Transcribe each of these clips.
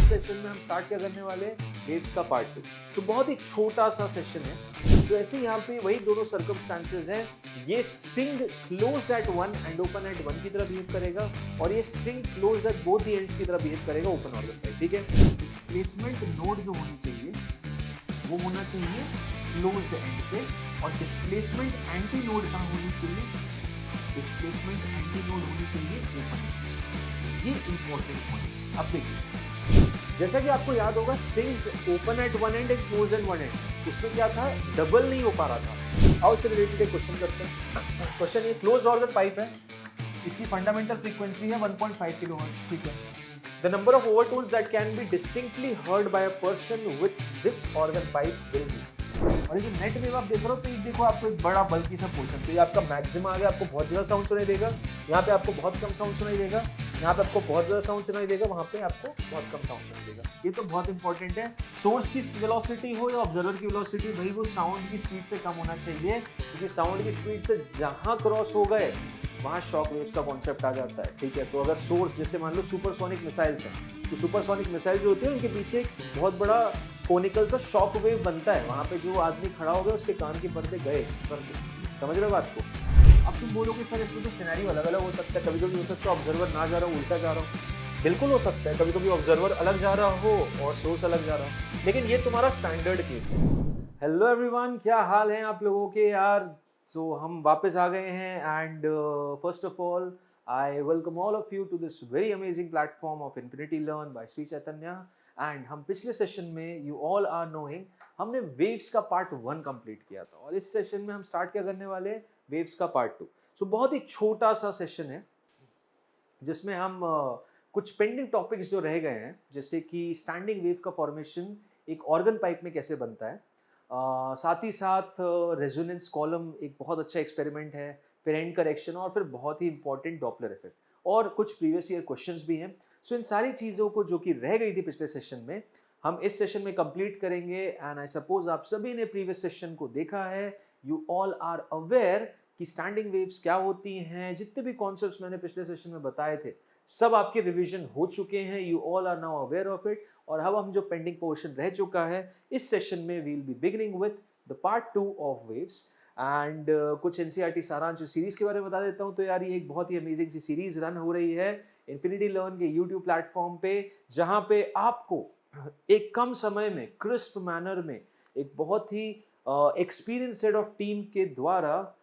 Session में हम start क्या करने वाले हैं, वेव्स का पार्ट 2। तो बहुत ही छोटा सा सेशन है। तो ऐसे यहाँ पे वही दोनों सर्कमस्टांसेस हैं। ये string closed eight one and open at one की तरह बिहेव करेगा, और ये string closed at both the ends की तरह बिहेव करेगा ओपन ऑर्गन पे। ठीक है, डिस्प्लेसमेंट नोड जो होनी चाहिए वो होना चाहिए क्लोज्ड एंड पे, और डिस्प्लेसमेंट एंटी नोड कहाँ होनी चाहिए, डिस्प्लेसमेंट एंटी नोड होनी चाहिए ओपन। ये इंपॉर्टेंट पॉइंट। अब देखिए, जैसा कि आपको याद होगा, strings open at one and and closed eight one and, उसमें क्या था, डबल नहीं हो पा रहा था। आओ इससे रिलेटेड एक क्वेश्चन करते हैं। क्वेश्चन ये क्लोज्ड ऑर्गन पाइप है, इसकी फंडामेंटल फ्रीक्वेंसी है 1.5 किलोहर्ट्ज। ठीक है, the number of overtones that can be distinctly heard by a person with this organ pipe will be। और ये जो नेट वेव आप देख रहे हो, तो ये देखो आपको एक बड़ा बल्कि सा पोर्शन, तो ये आपका मैक्सिमम आ गया, आपको बहुत ज्यादा साउंड सुनाई देगा, यहाँ पे आपको बहुत कम साउंड सुनाई देगा, यहाँ पे आपको बहुत ज्यादा साउंड सुनाई देगा, वहाँ पे आपको बहुत कम साउंड सुनाई देगा। ये तो बहुत इंपॉर्टेंट है। सोर्स की वेलोसिटी हो या ऑब्जर्वर की वेलोसिटी, भाई वो साउंड की स्पीड से कम होना चाहिए, क्योंकि साउंड की स्पीड से जहाँ क्रॉस हो गए वहाँ शॉक वेव्स का कॉन्सेप्ट आ जाता है। ठीक है, तो अगर सोर्स जैसे मान लो सुपरसोनिक मिसाइल्स हैं, तो सुपरसोनिक मिसाइल जो होती है उनके पीछे एक बहुत बड़ा कोनिकल सा शॉक वेव बनता है, वहाँ पे जो आदमी खड़ा हो गया उसके कान के पर्दे गए। समझ रहे हो बात को? अब तुम बोलोगे सर इसमें तो सिनेरियो अलग अलग हो सकता है, कभी कभी हो सकता है ऑब्जर्वर ना जा रहा हो, उल्टा जा रहा हो। बिल्कुल हो सकता है, कभी कभी ऑब्जर्वर अलग जा रहा हो और सोर्स अलग जा रहा हो, लेकिन ये तुम्हारा स्टैंडर्ड केस है। हेलो एवरीवन, क्या हाल है आप लोगों के यार? सो हम वापस आ गए हैं, and first of all I welcome all of you to this very amazing platform of infinity learn by Shri Chaitanya. एंड हम पिछले सेशन में, यू ऑल आर नोइंग, हमने वेव्स का पार्ट 1 कंप्लीट किया था, और इस सेशन में हम स्टार्ट क्या करने वाले हैं, वेव्स का पार्ट 2। सो बहुत ही छोटा सा सेशन है, जिसमें हम कुछ पेंडिंग टॉपिक्स जो रह गए हैं, जैसे कि स्टैंडिंग वेव का फॉर्मेशन एक ऑर्गन पाइप में कैसे बनता है, साथ ही साथ रेजोनेंस कॉलम एक बहुत अच्छा एक्सपेरिमेंट है, फिर एंड करेक्शन, और फिर बहुत ही इंपॉर्टेंट डॉपलर इफेक्ट, और कुछ प्रीवियस ईयर क्वेश्चंस भी हैं। सो इन सारी चीज़ों को जो कि रह गई थी पिछले सेशन में, हम इस सेशन में कंप्लीट करेंगे। एंड आई सपोज आप सभी ने प्रीवियस सेशन को देखा है, यू ऑल आर अवेयर कि स्टैंडिंग वेव्स क्या होती हैं, जितने भी कॉन्सेप्ट्स मैंने पिछले सेशन में बताए थे सब आपके रिवीजन हो चुके हैं, you all are now aware of it. और अब हम जो पेंडिंग पोर्शन रह चुका है इस सेशन में, we will be beginning with the part 2 of waves. And कुछ एनसीईआरटी सारांश सीरीज के बारे में बता देता हूँ। तो यार ये एक बहुत ही अमेजिंग सी सीरीज रन हो रही है इन्फिनिटी लर्न के यूट्यूब प्लेटफॉर्म पे, जहाँ पे आपको एक कम समय में क्रिस्प मैनर में एक बहुत ही एक्सपीरियंस सेट ऑफ टीम के द्वारा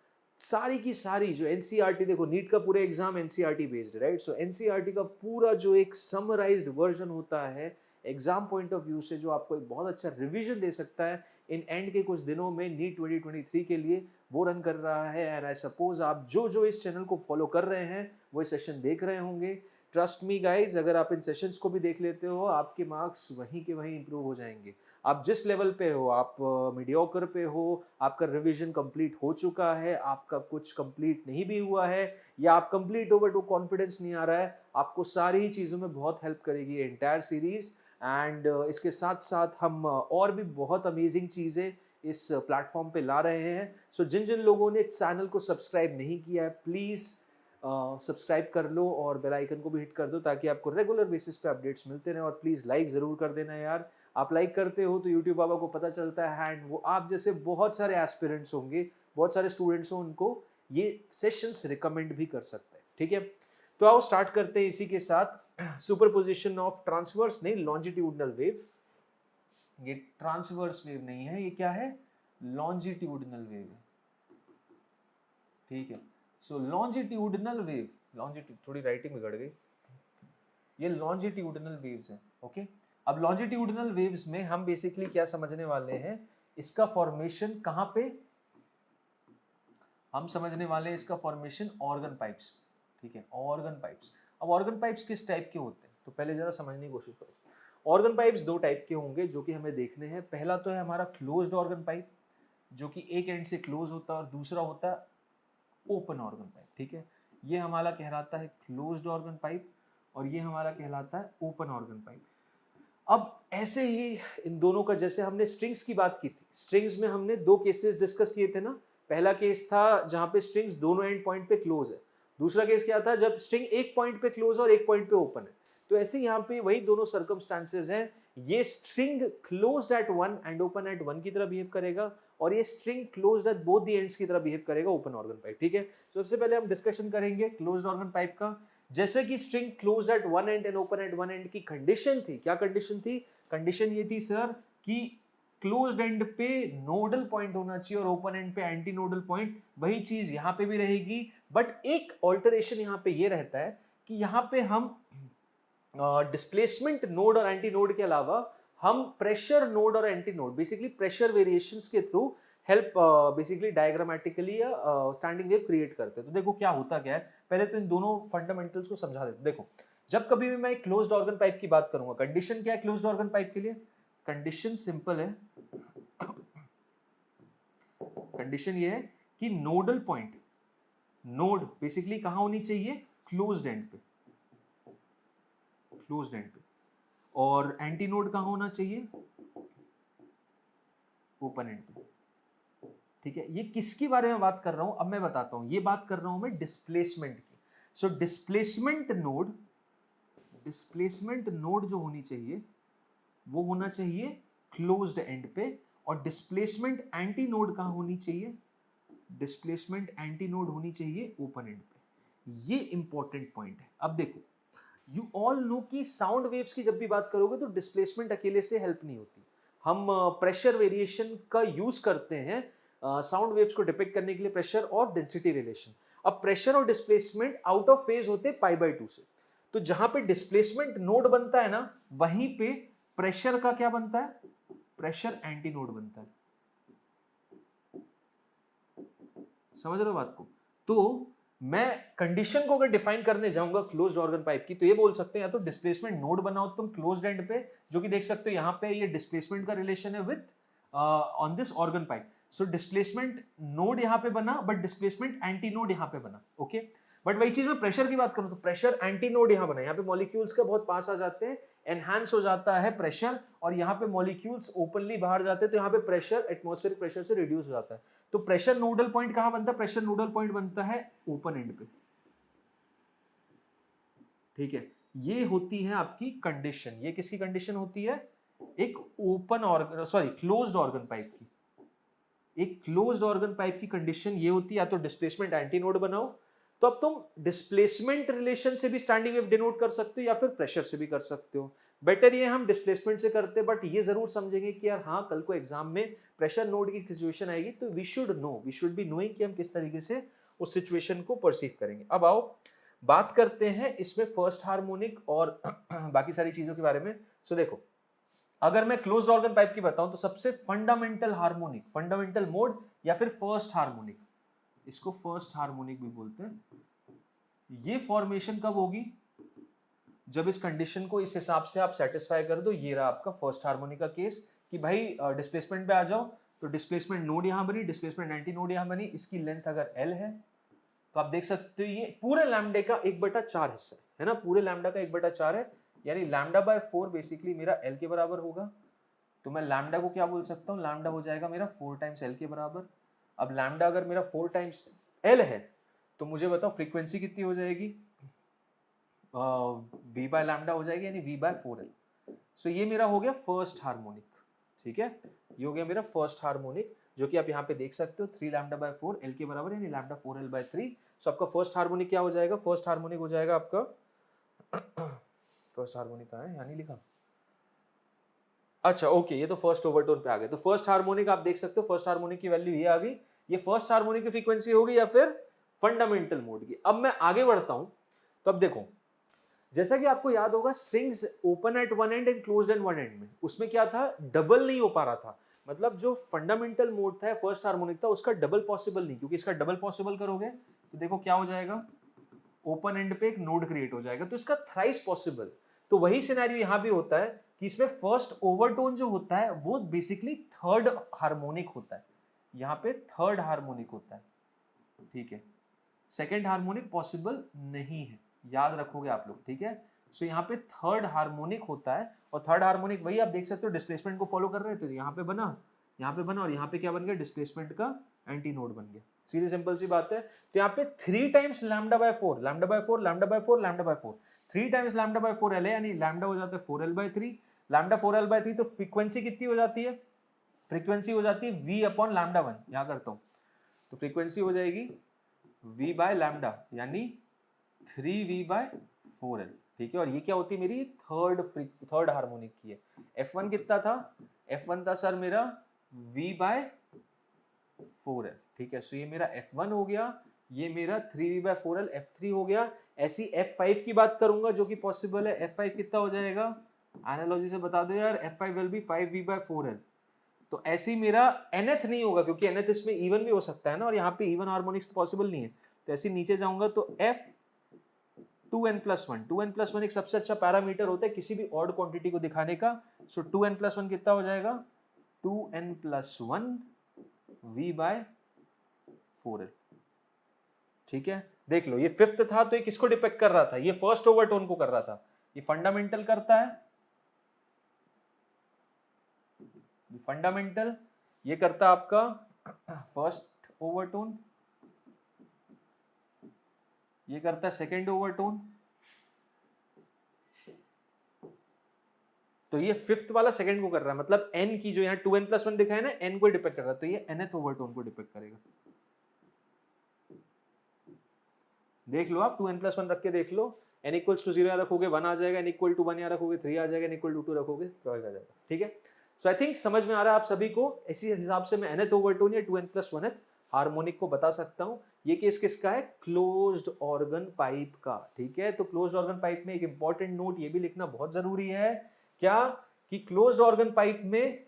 सारी की सारी जो एनसीईआरटी, देखो नीट का पूरा एग्जाम एनसीईआरटी बेस्ड, राइट? सो एनसीईआरटी का पूरा जो एक समराइज्ड वर्जन होता है एग्जाम पॉइंट ऑफ व्यू से, जो आपको एक बहुत अच्छा रिवीजन दे सकता है इन एंड के कुछ दिनों में नीट 2023 के लिए, वो रन कर रहा है। एंड आई सपोज आप जो जो इस चैनल को फॉलो कर रहे हैं वो इस सेशन देख रहे होंगे। ट्रस्ट मी गाइज, अगर आप इन सेशंस को भी देख लेते हो, आपके मार्क्स वहीं के वहीं इंप्रूव हो जाएंगे। आप जिस लेवल पे हो, आप मीडियोकर पे हो, आपका रिवीजन कंप्लीट हो चुका है, आपका कुछ कंप्लीट नहीं भी हुआ है, या आप कंप्लीट हो बट वो कॉन्फिडेंस नहीं आ रहा है, आपको सारी ही चीज़ों में बहुत हेल्प करेगी ये एंटायर सीरीज। एंड इसके साथ साथ हम और भी बहुत अमेजिंग चीज़ें इस प्लेटफॉर्म पे ला रहे हैं। सो जिन जिन लोगों ने चैनल को सब्सक्राइब नहीं किया है, प्लीज़ सब्सक्राइब कर लो और बेल आइकन को भी हिट कर दो, ताकि आपको रेगुलर बेसिस पे अपडेट्स मिलते रहें। और प्लीज़ लाइक ज़रूर कर देना यार, आप लाइक करते हो तो यूट्यूब बाबा को पता चलता है, एंड वो आप जैसे बहुत सारे एस्पिरेंट्स होंगे, बहुत सारे स्टूडेंट्स हो, उनको ये सेशंस रिकमेंड भी कर सकते हैं। ठीक है, तो आओ स्टार्ट करते हैं इसी के साथ। सुपरपोजिशन ऑफ ट्रांसवर्स नहीं, लॉन्जिट्यूडनल वेव। ये ट्रांसवर्स वेव नहीं है, ये क्या है, लॉन्जिट्यूडनल वेव है। ठीक है, सो लॉन्जिट्यूडनल वेव, लॉन्जिट्यूड, थोड़ी राइटिंग बिगड़ गई, ये लॉन्जिट्यूडनल वेव्स हैं। ओके, अब लॉन्जिट्यूडनल वेव्स में हम बेसिकली क्या समझने वाले हैं, इसका फॉर्मेशन कहां पे, हम समझने वाले हैं इसका फॉर्मेशन ऑर्गन पाइप्स। ठीक है, ऑर्गन पाइप्स। अब ऑर्गन पाइप्स किस टाइप के होते हैं, तो पहले जरा समझने की कोशिश करो। ऑर्गन पाइप्स दो टाइप के होंगे जो कि हमें देखने हैं। पहला तो है हमारा क्लोज्ड ऑर्गन पाइप, जो कि एक एंड से क्लोज होता है, और दूसरा होता है ओपन ऑर्गन पाइप। ठीक है, ये हमारा कहलाता है क्लोज्ड ऑर्गन पाइप, और ये हमारा कहलाता है ओपन ऑर्गन पाइप। अब ऐसे ही इन दोनों का, जैसे हमने स्ट्रिंग्स की बात की थी, स्ट्रिंग्स में हमने दो केसेस डिस्कस किए थे ना। पहला केस था जहां पे स्ट्रिंग्स दोनों एंड पॉइंट पे क्लोज है, दूसरा केस क्या था, जब स्ट्रिंग एक पॉइंट पे क्लोज है और एक पॉइंट पे ओपन है। तो ऐसे यहाँ पे वही दोनों सर्कमस्टांसेस हैं, ये string closed eight one and open at one की तरह बिहेव करेगा और ये string closed at both the ends की तरह बिहेव करेगा ओपन ऑर्गन पाइप। ठीक है, सबसे पहले हम डिस्कशन करेंगे क्लोज्ड ऑर्गन पाइप का। जैसे कि string closed eight one and and open at one and की कंडीशन थी, क्या कंडीशन थी? कंडीशन ये थी सर कि क्लोज्ड एंड पे नोडल पॉइंट होना चाहिए और ओपन एंड पे एंटी नोडल पॉइंट। वही चीज यहाँ पे भी रहेगी, बट एक ऑल्टरेशन यहाँ पे ये रहता है कि यहाँ पे हम डिस्प्लेसमेंट नोड और एंटी नोड के अलावा हम प्रेशर नोड और anti node basically pressure variations के through help basically diagrammatically standing wave create करते हैं। तो देखो क्या होता क्या है, पहले तो इन दोनों फंडामेंटल्स को समझा देते। देखो जब कभी भी मैं क्लोज्ड ऑर्गन पाइप की बात करूंगा, कंडीशन क्या है क्लोज्ड ऑर्गन पाइप के लिए? कंडीशन सिंपल है, कंडीशन ये है कि नोडल पॉइंट, नोड बेसिकली कहां होनी चाहिए? क्लोज्ड एंड पे, क्लोज्ड एंड पे, और एंटी नोड कहां होना चाहिए? ओपन एंड पे। ठीक है, ये किसके बारे में बात कर रहा हूं अब मैं बताता हूं। ये बात कर रहा हूं मैं डिस्प्लेसमेंट की। सो डिस्प्लेसमेंट नोड जो होनी चाहिए वो होना चाहिए क्लोज्ड एंड पे, और डिस्प्लेसमेंट एंटी नोड कहां होनी चाहिए? डिस्प्लेसमेंट एंटी नोड होनी चाहिए ओपन एंड पे। ये इंपॉर्टेंट पॉइंट है। अब देखो यू ऑल नो कि साउंड वेव्स की जब भी बात करोगे तो डिस्प्लेसमेंट अकेले से हेल्प नहीं होती, हम प्रेशर वेरिएशन का यूज करते हैं साउंड वेव्स को डिपिक्ट करने के लिए, प्रेशर और डेंसिटी रिलेशन। अब प्रेशर और डिस्प्लेसमेंट आउट ऑफ फेज होते पाई बाय 2 से, तो जहां पे डिस्प्लेसमेंट नोड बनता है ना, वहीं पे प्रेशर का क्या बनता है? प्रेशर एंटी नोड बनता है। समझ रहे हो बात को? तो मैं कंडीशन को अगर डिफाइन करने जाऊंगा क्लोज्ड ऑर्गन पाइप की, तो ये बोल सकते हैं या तो डिस्प्लेसमेंट नोड बनाओ तुम क्लोज्ड एंड पे, जो कि देख सकते हो यहाँ पे ये डिस्प्लेसमेंट का रिलेशन है with on this organ pipe. So displacement node यहाँ पे बना, बट डिस्प्लेसमेंट एंटी नोड यहाँ पे बना। ओके, बट वही चीज में प्रेशर की बात करूं तो प्रेशर एंटी नोड यहाँ बना, यहाँ पे मॉलिक्यूल्स का बहुत पास आ जाते हैं, एनहांस हो जाता है प्रेशर, और यहाँ पे मॉलिक्यूल्स ओपनली बाहर जाते हैं, तो यहाँ पे प्रेशर एटमॉस्फेरिक प्रेशर से रिड्यूस हो जाता है। तो प्रेशर नोडल पॉइंट कहां बनता है? प्रेशर नोडल पॉइंट बनता है ओपन एंड पे। ठीक है, ये होती है आपकी कंडीशन। ये किसकी कंडीशन होती है? एक open organ, sorry closed organ pipe की। एक क्लोज्ड ऑर्गन पाइप की कंडीशन ये होती है या तो डिस्प्लेसमेंट एंटी नोड बनाओ, तो अब तुम डिस्प्लेसमेंट रिलेशन से भी स्टैंडिंग वेव डिनोट कर सकते हो या फिर प्रेशर से भी कर सकते हो। बेटर ये हम डिस्प्लेसमेंट से करते हैं, बट ये जरूर समझेंगे कि यार हाँ कल को एग्जाम में प्रेशर नोड की सिचुएशन आएगी, तो वी शुड बी नोइंग कि हम किस तरीके से उस सिचुएशन को परसीव करेंगे। अब आओ बात करते हैं इसमें फर्स्ट हार्मोनिक और बाकी सारी चीजों के बारे में। सो देखो अगर मैं क्लोज्ड ऑर्गन पाइप की बताऊं तो सबसे फंडामेंटल हार्मोनिक, फंडामेंटल मोड या फिर फर्स्ट हार्मोनिक, इसको फर्स्ट हार्मोनिक भी बोलते हैं, ये फॉर्मेशन कब होगी? जब इस कंडीशन को इस हिसाब से आप सेटिस्फाई कर दो। ये रहा आपका फर्स्ट हार्मोनिक का केस कि भाई डिस्प्लेसमेंट पे आ जाओ, तो डिस्प्लेसमेंट नोड यहां बनी, डिस्प्लेसमेंट एंटी नोड यहां बनी, इसकी लेंथ अगर L है तो आप देख सकते हो ये पूरे लैम्डे का 1/4 हिस्सा है ना, पूरे लैम्डा का 1/4 है, यानी लैम्डा बाय 4 बेसिकली मेरा L के बराबर होगा। तो मैं लैम्डा को क्या बोल सकता हूँ? लैम्डा हो जाएगा मेरा 4 टाइम्स L के बराबर। अब लैम्डा अगर मेरा 4 टाइम्स L है तो मुझे बताओ फ्रीक्वेंसी कितनी हो जाएगी? V बाय लैम्डा हो जाएगी, यानी V बाय 4L। सो ये मेरा हो गया फर्स्ट हार्मोनिक। ठीक है, ये हो गया मेरा फर्स्ट हार्मोनिक, जो कि आप यहाँ पे देख सकते हो 3 लैम्डा बाय 4 L के बराबर, यानी लैम्डा 4L बाय 3। सो आपका फर्स्ट हार्मोनिक क्या हो जाएगा? फर्स्ट हार्मोनिक हो जाएगा आपका फर्स्ट हार्मोनिक कहाँ है? यहाँ नहीं लिखा। अच्छा ओके, ये तो फर्स्ट ओवरटोन पे आ गए। तो फर्स्ट हार्मोनिक आप देख सकते हो, फर्स्ट हार्मोनिक की वैल्यू ये आ गई। ये फर्स्ट हार्मोनिक की फ्रीक्वेंसी होगी या फिर फंडामेंटल मोड की। अब मैं आगे बढ़ता हूं, तो अब देखो जैसा कि आपको याद होगा strings open at one and and closed eight one and में, उसमें क्या था? डबल नहीं हो पा रहा था, मतलब जो फंडामेंटल मोड था फर्स्ट हार्मोनिक था उसका डबल पॉसिबल नहीं, क्योंकि इसका डबल पॉसिबल करोगे तो देखो क्या हो जाएगा? ओपन एंड पे एक नोड क्रिएट हो जाएगा, तो इसका थ्राइस पॉसिबल। तो वही सिनेरियो यहां भी होता है कि इसमें फर्स्ट ओवरटोन जो होता है वो बेसिकली थर्ड हार्मोनिक होता है, यहाँ पे थर्ड हार्मोनिक होता है। ठीक है, सेकेंड हार्मोनिक पॉसिबल नहीं है, याद रखोगे आप लोग। ठीक है, सो यहाँ पे थर्ड हार्मोनिक होता है, और थर्ड हार्मोनिक वही आप देख सकते हो डिस्प्लेसमेंट को फॉलो कर रहे थे, तो यहाँ पे बना, यहाँ पे बना, और यहाँ पे क्या बन गया? डिस्प्लेसमेंट का एंटी नोड बन गया। सीधी सिंपल सी बात है। तो यहाँ पे 3 times lambda by 4, lambda by 4, lambda by 4, lambda by 4, 3 times lambda by 4L है, यानी लैम्डा हो जाता है 4L/3, लैम्डा 4L/3, तो फ्रीक्वेंसी कितनी हो जाती है? फ्रीक्वेंसी हो जाती है v अपॉन लैम्डा 1, यहाँ करता हूँ, तो फ्रीक्वेंसी हो जाएगी v बाय लैम्डा, यानी 3v/4L, ठीक है। और ये क्या होती है मेरी थर्ड हार्मोनिक की है। F1 कितना था? F1 था सर मेरा v/4L, ठीक है। सो ये मेरा F1 हो गया, ये मेरा 3v/4L F3 हो गया। ऐसी F5 की बात करूंगा जो कि पॉसिबल है। F5 कितना हो जाएगा? एनालॉजी से बता दो यार, F5 विल बी 5v/4L। तो ऐसे ही मेरा nth नहीं होगा, क्योंकि nth इसमें इवन भी हो सकता है ना, और यहाँ पे इवन हार्मोनिक्स तो पॉसिबल नहीं है। तो ऐसे नीचे जाऊंगा तो F2n+1, 2n+1 एक सबसे अच्छा पैरामीटर होता है किसी भी ऑड क्वांटिटी को दिखाने का। सो 2n+1 कितना हो जाएगा? 2n+1 v/4L, ठीक है। देख लो, ये फिफ्थ था तो ये किसको डिपेक्ट कर रहा था? ये फर्स्ट ओवरटोन को कर रहा था। ये फंडामेंटल करता है, फंडामेंटल, ये करता आपका फर्स्ट ओवरटोन, ये करता है सेकेंड ओवरटोन। तो ये फिफ्थ वाला सेकंड को कर रहा है, मतलब n की जो यहाँ 2n+1 दिखा है ना, n को डिपेक्ट कर रहा है, तो ये nth ओवरटोन को डिपेक्ट करेगा। देख लो आप, 2n+1 रख के देख लो, n = 0 यहाँ रखोगे 1 आ जाएगा, n = 1 यहाँ रखोगे 3 आ जाएगा, n = 2 रखोगे 12 आ जाएगा, ठीक है। सो आई थिंक समझ में आ रहा है आप सभी को। इसी हिसाब से मैं nth ओवरटोन या 2n+1th हार्मोनिक को बता सकता हूँ। ये केस किसका है? क्लोज्ड ऑर्गन पाइप का, ठीक है। तो क्लोज्ड ऑर्गन पाइप में एक इंपॉर्टेंट नोट ये भी लिखना बहुत जरूरी है, क्या कि क्लोज्ड ऑर्गन पाइप में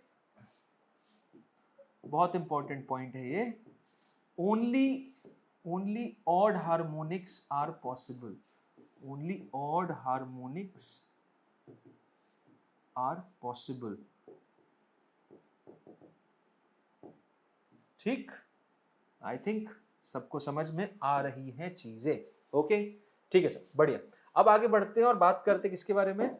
बहुत इंपॉर्टेंट पॉइंट है ये, only odd harmonics are possible, only odd harmonics are possible, ठीक। आई थिंक सबको समझ में आ रही हैं चीजें, ओके, ठीक है सर, बढ़िया। अब आगे बढ़ते हैं और बात करते हैं किसके बारे में?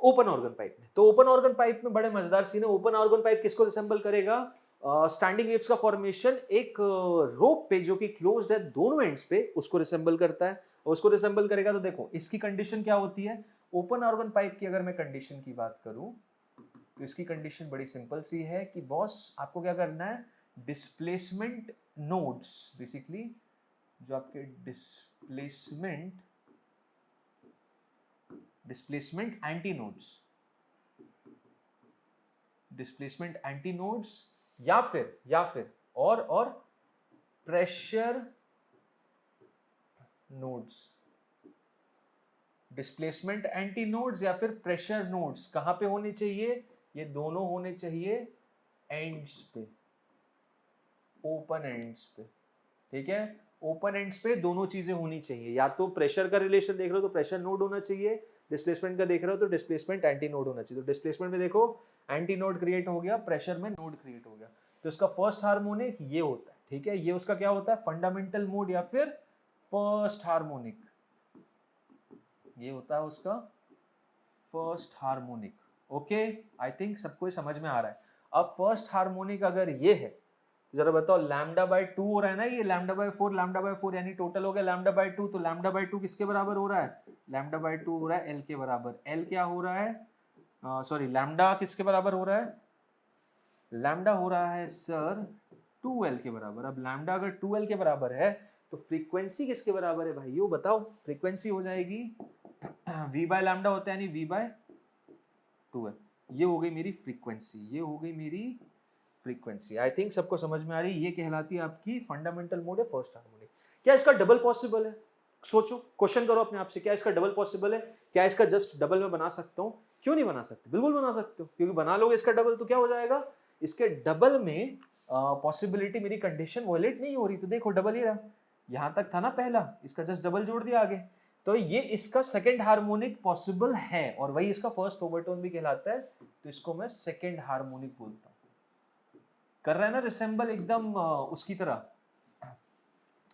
ओपन ऑर्गन पाइप में। तो ओपन ऑर्गन पाइप में बड़े मजेदार सीन है। ओपन ऑर्गन पाइप किसको रिसेंबल करेगा? स्टैंडिंग वेव्स का फॉर्मेशन एक रोप पे जो कि क्लोज्ड है दोनों एंड्स पे, उसको रिसेंबल करता है। और उसको रिसेंबल करेगा तो देखो इसकी कंडीशन क्या होती है। ओपन ऑर्गन पाइप की अगर मैं कंडीशन की बात करूं तो इसकी कंडीशन बड़ी सिंपल सी है कि बॉस आपको क्या करना है, डिस्प्लेसमेंट नोड्स, बेसिकली जो आपके डिस्प्लेसमेंट एंटी नोड्स या फिर और pressure nodes. Displacement anti nodes या फिर प्रेशर नोड्स कहां पे होने चाहिए? ये दोनों होने चाहिए एंड्स पे, ओपन एंड्स पे, ठीक है। ओपन एंड्स पे दोनों चीजें होनी चाहिए, या तो प्रेशर का रिलेशन देख रहे हो तो प्रेशर नोड होना चाहिए, डिस्प्लेसमेंट का देख रहे हो तो डिस्प्लेसमेंट एंटी नोड होना चाहिए। तो डिस्प्लेसमेंट में देखो एंटी नोड क्रिएट हो गया, प्रेशर में नोड क्रिएट हो गया। तो इसका फर्स्ट हार्मोनिक ये होता है, ठीक है। ये उसका क्या होता है? फंडामेंटल मोड या फिर फर्स्ट हार्मोनिक, ये होता है उसका first harmonic, okay. I think सबको समझ में आ रहा है। अब फर्स्ट हार्मोनिक अगर ये है, जरा बताओ, λ/2 हो रहा है ना, ये λ/4 यानी टोटल हो गया λ/2। तो λ/2 किसके बराबर हो रहा है? λ/2 हो रहा है L के बराबर। L क्या हो रहा है? सॉरी, लैम्डा किसके बराबर हो रहा है? लैम्डा हो रहा है सर 2L के बराबर। अब लैम्डा अगर 2L के बराबर है तो फ्रीक्वेंसी किसके बराबर है भाइयों? बताओ। फ्रीक्वेंसी हो जाएगी v/λ होता है, यानी v/2L। ये हो गई मेरी फ्रीक्वेंसी, ये हो गई मेरी फ्रीक्वेंसी। आई थिंक सबको समझ में आ रही है। ये कहलाती है आपकी फंडामेंटल मोड है, फर्स्ट हार्मोनिक। क्या इसका डबल पॉसिबल है? सोचो, क्वेश्चन करो अपने आप से, क्या इसका डबल पॉसिबल है? क्या इसका जस्ट डबल में बना सकता हूँ? क्यों नहीं बना सकते? बिल्कुल बना सकते हो, क्योंकि बना लोगे इसका डबल तो क्या हो जाएगा, इसके डबल में पॉसिबिलिटी मेरी कंडीशन वॉयलेट नहीं हो रही। तो देखो डबल ही रहा, यहाँ तक था ना पहला, इसका जस्ट डबल जोड़ दिया आगे, तो ये इसका सेकेंड हार्मोनिक पॉसिबल है, और वही इसका फर्स्ट ओवरटोन भी कहलाता है। तो इसको मैं सेकेंड हार्मोनिक बोलता हूँ। कर रहा है ना रिसेंबल एकदम उसकी तरह,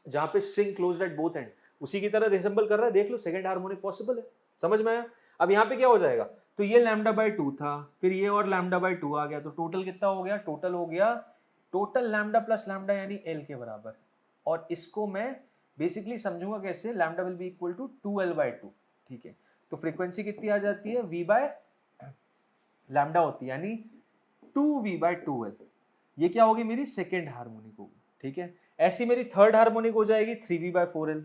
जहां पे string closed at both and, उसी की तरह रिसेंबल कर रहा है। देख लो सेकंड हार्मोनिक पॉसिबल है, समझ में आया? अब यहाँ पे क्या हो जाएगा, तो ये λ/2 था, फिर ये और λ/2 आ गया, तो टोटल कितना हो गया? टोटल हो गया टोटल लैम्डा प्लस लैम्डा यानी L के बराबर। और इसको मैं बेसिकली समझूंगा कैसे, lambda will be equal to 2L/2। ठीक है, तो फ्रीक्वेंसी कितनी आ जाती है, v बाय लैम्डा होती है, यानी 2v/2l। ये क्या होगी, मेरी सेकेंड हार्मोनिक होगी, ठीक है। ऐसी मेरी थर्ड हार्मोनिक हो जाएगी 3v/4l,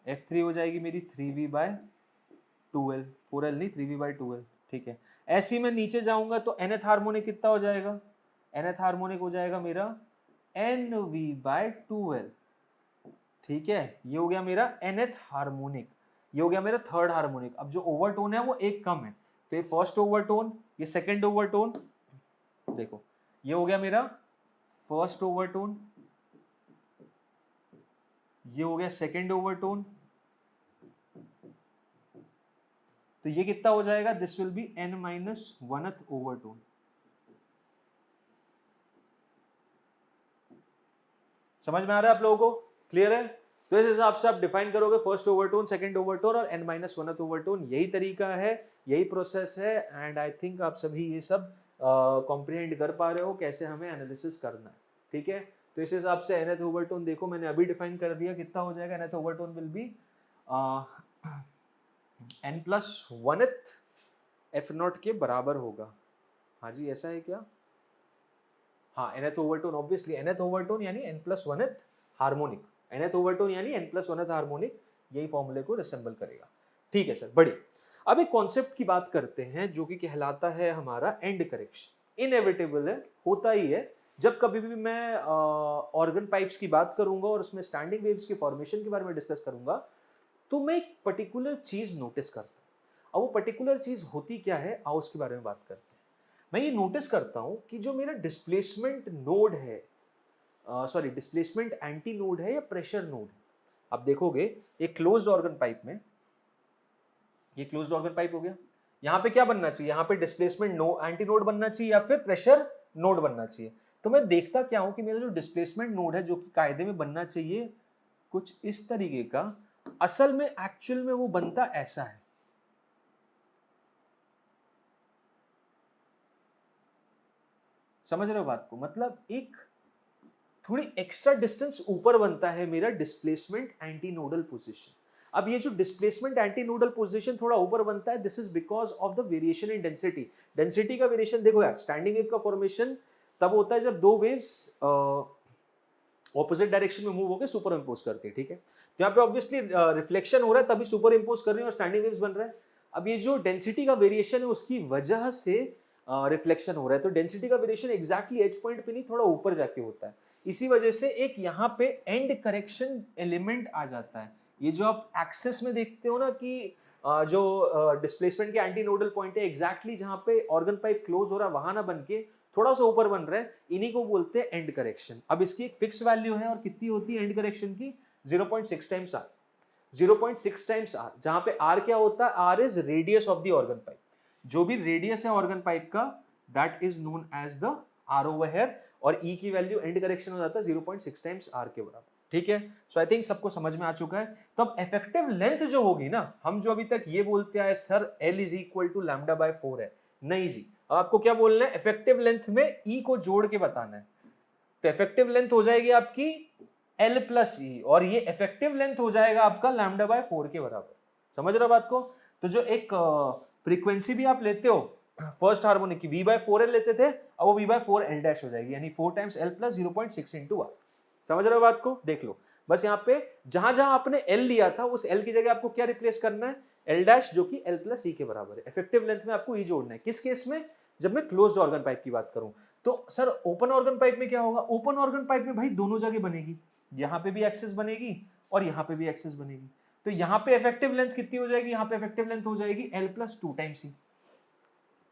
F3 हो जाएगी मेरी 3v/2l, 4l नहीं 3v/2l, ठीक है। ऐसी मैं नीचे जाऊंगा तो nth हार्मोनिक कितना हो जाएगा, nth हार्मोनिक हो जाएगा मेरा nv/2l, ठीक है। ये हो गया मेरा nth हार्मोनिक, ये हो गया मेरा थर्ड हार्मोनिक। अब जो ओवरटोन है वो एक कम है, तो ये फर्स्ट ओवरटोन, ये सेकंड ओवरटोन, देखो ये हो गया मेरा फर्स्ट ओवरटोन, ये हो गया सेकंड ओवरटोन, तो ये कितना हो जाएगा, this will be n-1th overtone. समझ में आ रहा है आप लोगों को, क्लियर है। तो इस हिसाब से आप डिफाइन करोगे फर्स्ट ओवरटोन, सेकंड ओवरटोन और n-1th ओवरटोन, यही तरीका है, यही प्रोसेस है। एंड आई थिंक आप सभी ये सब कॉम्प्रिहेंड कर पा रहे हो कैसे हमें एनालिसिस करना है, ठीक है। तो इस हिसाब से nth ओवरटोन देखो मैंने अभी डिफाइन कर दिया, कितना हो जाएगा, nth overtone will be n+1th f0 के बराबर होगा। हाँ जी, ऐसा है क्या, हाँ, nth overtone obviously, nth overtone यानी n+1th हार्मोनिक, nth ओवरटोन यानी n+1th हार्मोनिक, यही फॉर्मूले को रिसेंबल करेगा, ठीक है सर, बढ़िया। अब एक कॉन्सेप्ट की बात करते हैं जो कि कहलाता है हमारा एंड करेक्शन। इनएविटेबल है, होता ही है, जब कभी भी मैं ऑर्गन पाइप्स की बात करूंगा और उसमें स्टैंडिंग वेव्स की फॉर्मेशन के बारे में डिस्कस करूंगा, तो मैं एक पर्टिकुलर चीज नोटिस करता हूँ। अब वो पर्टिकुलर चीज होती क्या है, आओ उसके बारे में बात करते हैं। मैं ये नोटिस करता हूं कि जो मेरा डिस्प्लेसमेंट नोड है, सॉरी डिस्प्लेसमेंट एंटी नोड है या प्रेशर नोड है, आप देखोगे एक क्लोज्ड ऑर्गन पाइप में, ये क्लोज्ड ऑर्गन पाइप हो गया, यहाँ पे क्या बनना चाहिए, यहाँ पे डिस्प्लेसमेंट एंटी नोड बनना चाहिए या फिर प्रेशर नोड बनना चाहिए। तो मैं देखता क्या हूं कि मेरा जो डिस्प्लेसमेंट नोड है, जो कि कायदे में बनना चाहिए कुछ इस तरीके का, असल में एक्चुअल में वो बनता ऐसा है। समझ रहे हो बात को, मतलब एक थोड़ी एक्स्ट्रा डिस्टेंस ऊपर बनता है मेरा डिस्प्लेसमेंट एंटी नोडल पोजिशन। अब ये जो डिस्प्लेसमेंट एंटी नोडल पोजिशन थोड़ा ऊपर बनता है, this is because of the variation in density. Density का वेरिएशन देखो यार, स्टैंडिंग वेव का फॉर्मेशन तब होता है जब दो वेव्स ऑपोजिट डायरेक्शन में मूव होकर सुपर इम्पोज करती है, ठीक है। तो यहाँ पे ऑब्वियसली रिफ्लेक्शन हो रहा है, तभी सुपर इम्पोज कर रही है और स्टैंडिंग वेव्स बन रहा है। अब ये जो डेंसिटी का वेरिएशन है उसकी वजह से रिफ्लेक्शन हो रहा है, तो डेंसिटी का वेरिएशन एग्जैक्टली एज पॉइंट पे नहीं, थोड़ा ऊपर जाके होता है। इसी वजह से एक यहाँ पे एंड करेक्शन एलिमेंट आ जाता है। ये जो आप एक्सेस में देखते हो ना कि जो डिस्प्लेसमेंट के एंटी नोडल पॉइंट है, एग्जैक्टली जहाँ पे ऑर्गन पाइप क्लोज हो रहा है वहां ना बन के थोड़ा सा ऊपर बन रहा है, इन्हीं को बोलते हैं एंड करेक्शन। अब इसकी एक फिक्स वैल्यू है, और कितनी होती है एंड करेक्शन की, 0.6 टाइम्स आर, 0.6 टाइम्स आर, जहां पे आर क्या होता है, R is radius of the organ pipe. जो भी रेडियस है ऑर्गन पाइप का, that is known as the R over here, और ई की वैल्यू एंड करेक्शन हो जाता है 0.6 टाइम्स आर के बराबर, ठीक है। सो आई थिंक सबको समझ में आ चुका है। तो अब इफेक्टिव लेंथ जो होगी ना, हम जो अभी तक ये बोलते आए sir L is equal to λ/4 है, नहीं जी, अब आपको क्या बोलना है, इफेक्टिव लेंथ में E को जोड़ के बताना है। तो इफेक्टिव लेंथ हो जाएगी आपकी L प्लस E, और ये इफेक्टिव लेंथ हो जाएगा आपका λ/4 के बराबर। समझ रहे हो बात को। तो जो एक फ्रीक्वेंसी भी आप लेते हो फर्स्ट हार्मोनिक की V/4L लेते थे, अब वो V/4L' हो जाएगी, यानी 4 times L plus 0.6 into R. समझ रहे हो बात को, देख लो बस यहाँ पे जहां जहां आपने L लिया था उस L की जगह आपको क्या रिप्लेस करना है, L' जो कि L प्लस E के बराबर है। इफेक्टिव लेंथ में आपको E जोड़ना है, किस केस में, जब मैं क्लोज्ड ऑर्गन पाइप की बात करूं। तो सर ओपन ऑर्गन पाइप में क्या होगा, ओपन ऑर्गन पाइप में भाई दोनों जगह बनेगी, यहाँ पे भी एक्सेस बनेगी और यहाँ पे भी एक्सेस बनेगी। तो यहाँ पे इफेक्टिव लेंथ कितनी हो जाएगी, यहाँ पे इफेक्टिव लेंथ हो जाएगी L प्लस 2 टाइम्स E।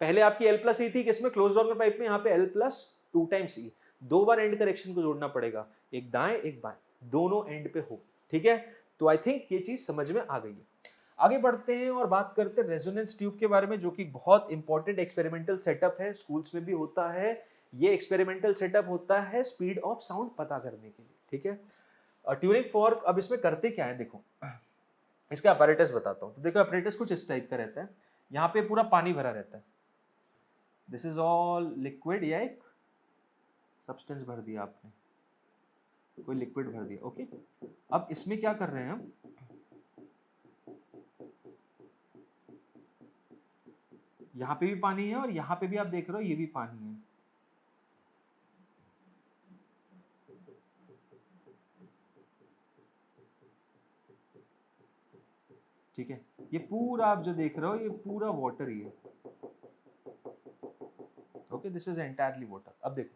पहले आपकी L प्लस E थी किसमें, क्लोज्ड ऑर्गन पाइप में, यहाँ पे L प्लस 2 टाइम्स E। दो बार एंड करेक्शन को जोड़ना पड़ेगा, एक दाएं एक बाएं, दोनों एंड पे हो, ठीक है। तो आई थिंक ये चीज समझ में आ गई है। आगे बढ़ते हैं और बात करते हैं रेजोनेंस ट्यूब के बारे में, जो कि बहुत इंपॉर्टेंट एक्सपेरिमेंटल सेटअप है, स्कूल्स में भी होता है। ये एक्सपेरिमेंटल सेटअप होता है स्पीड ऑफ साउंड पता करने के लिए, ठीक है। ट्यूनिंग फॉर्क, अब इसमें करते क्या है, देखो इसका अपैरेटस बताता हूँ। तो देखो अपैरेटस कुछ इस टाइप का रहता है, यहाँ पे पूरा पानी भरा रहता है, दिस इज ऑल लिक्विड, या एक सब्सटेंस भर दिया आपने, कोई लिक्विड भर दिया, ओके। अब इसमें क्या कर रहे हैं हम, यहाँ पे भी पानी है और यहाँ पे भी आप देख रहे हो ये भी पानी है। ठीक है, ये पूरा आप जो देख रहे हो ये पूरा वाटर ही है। Okay, this is entirely water. अब देखो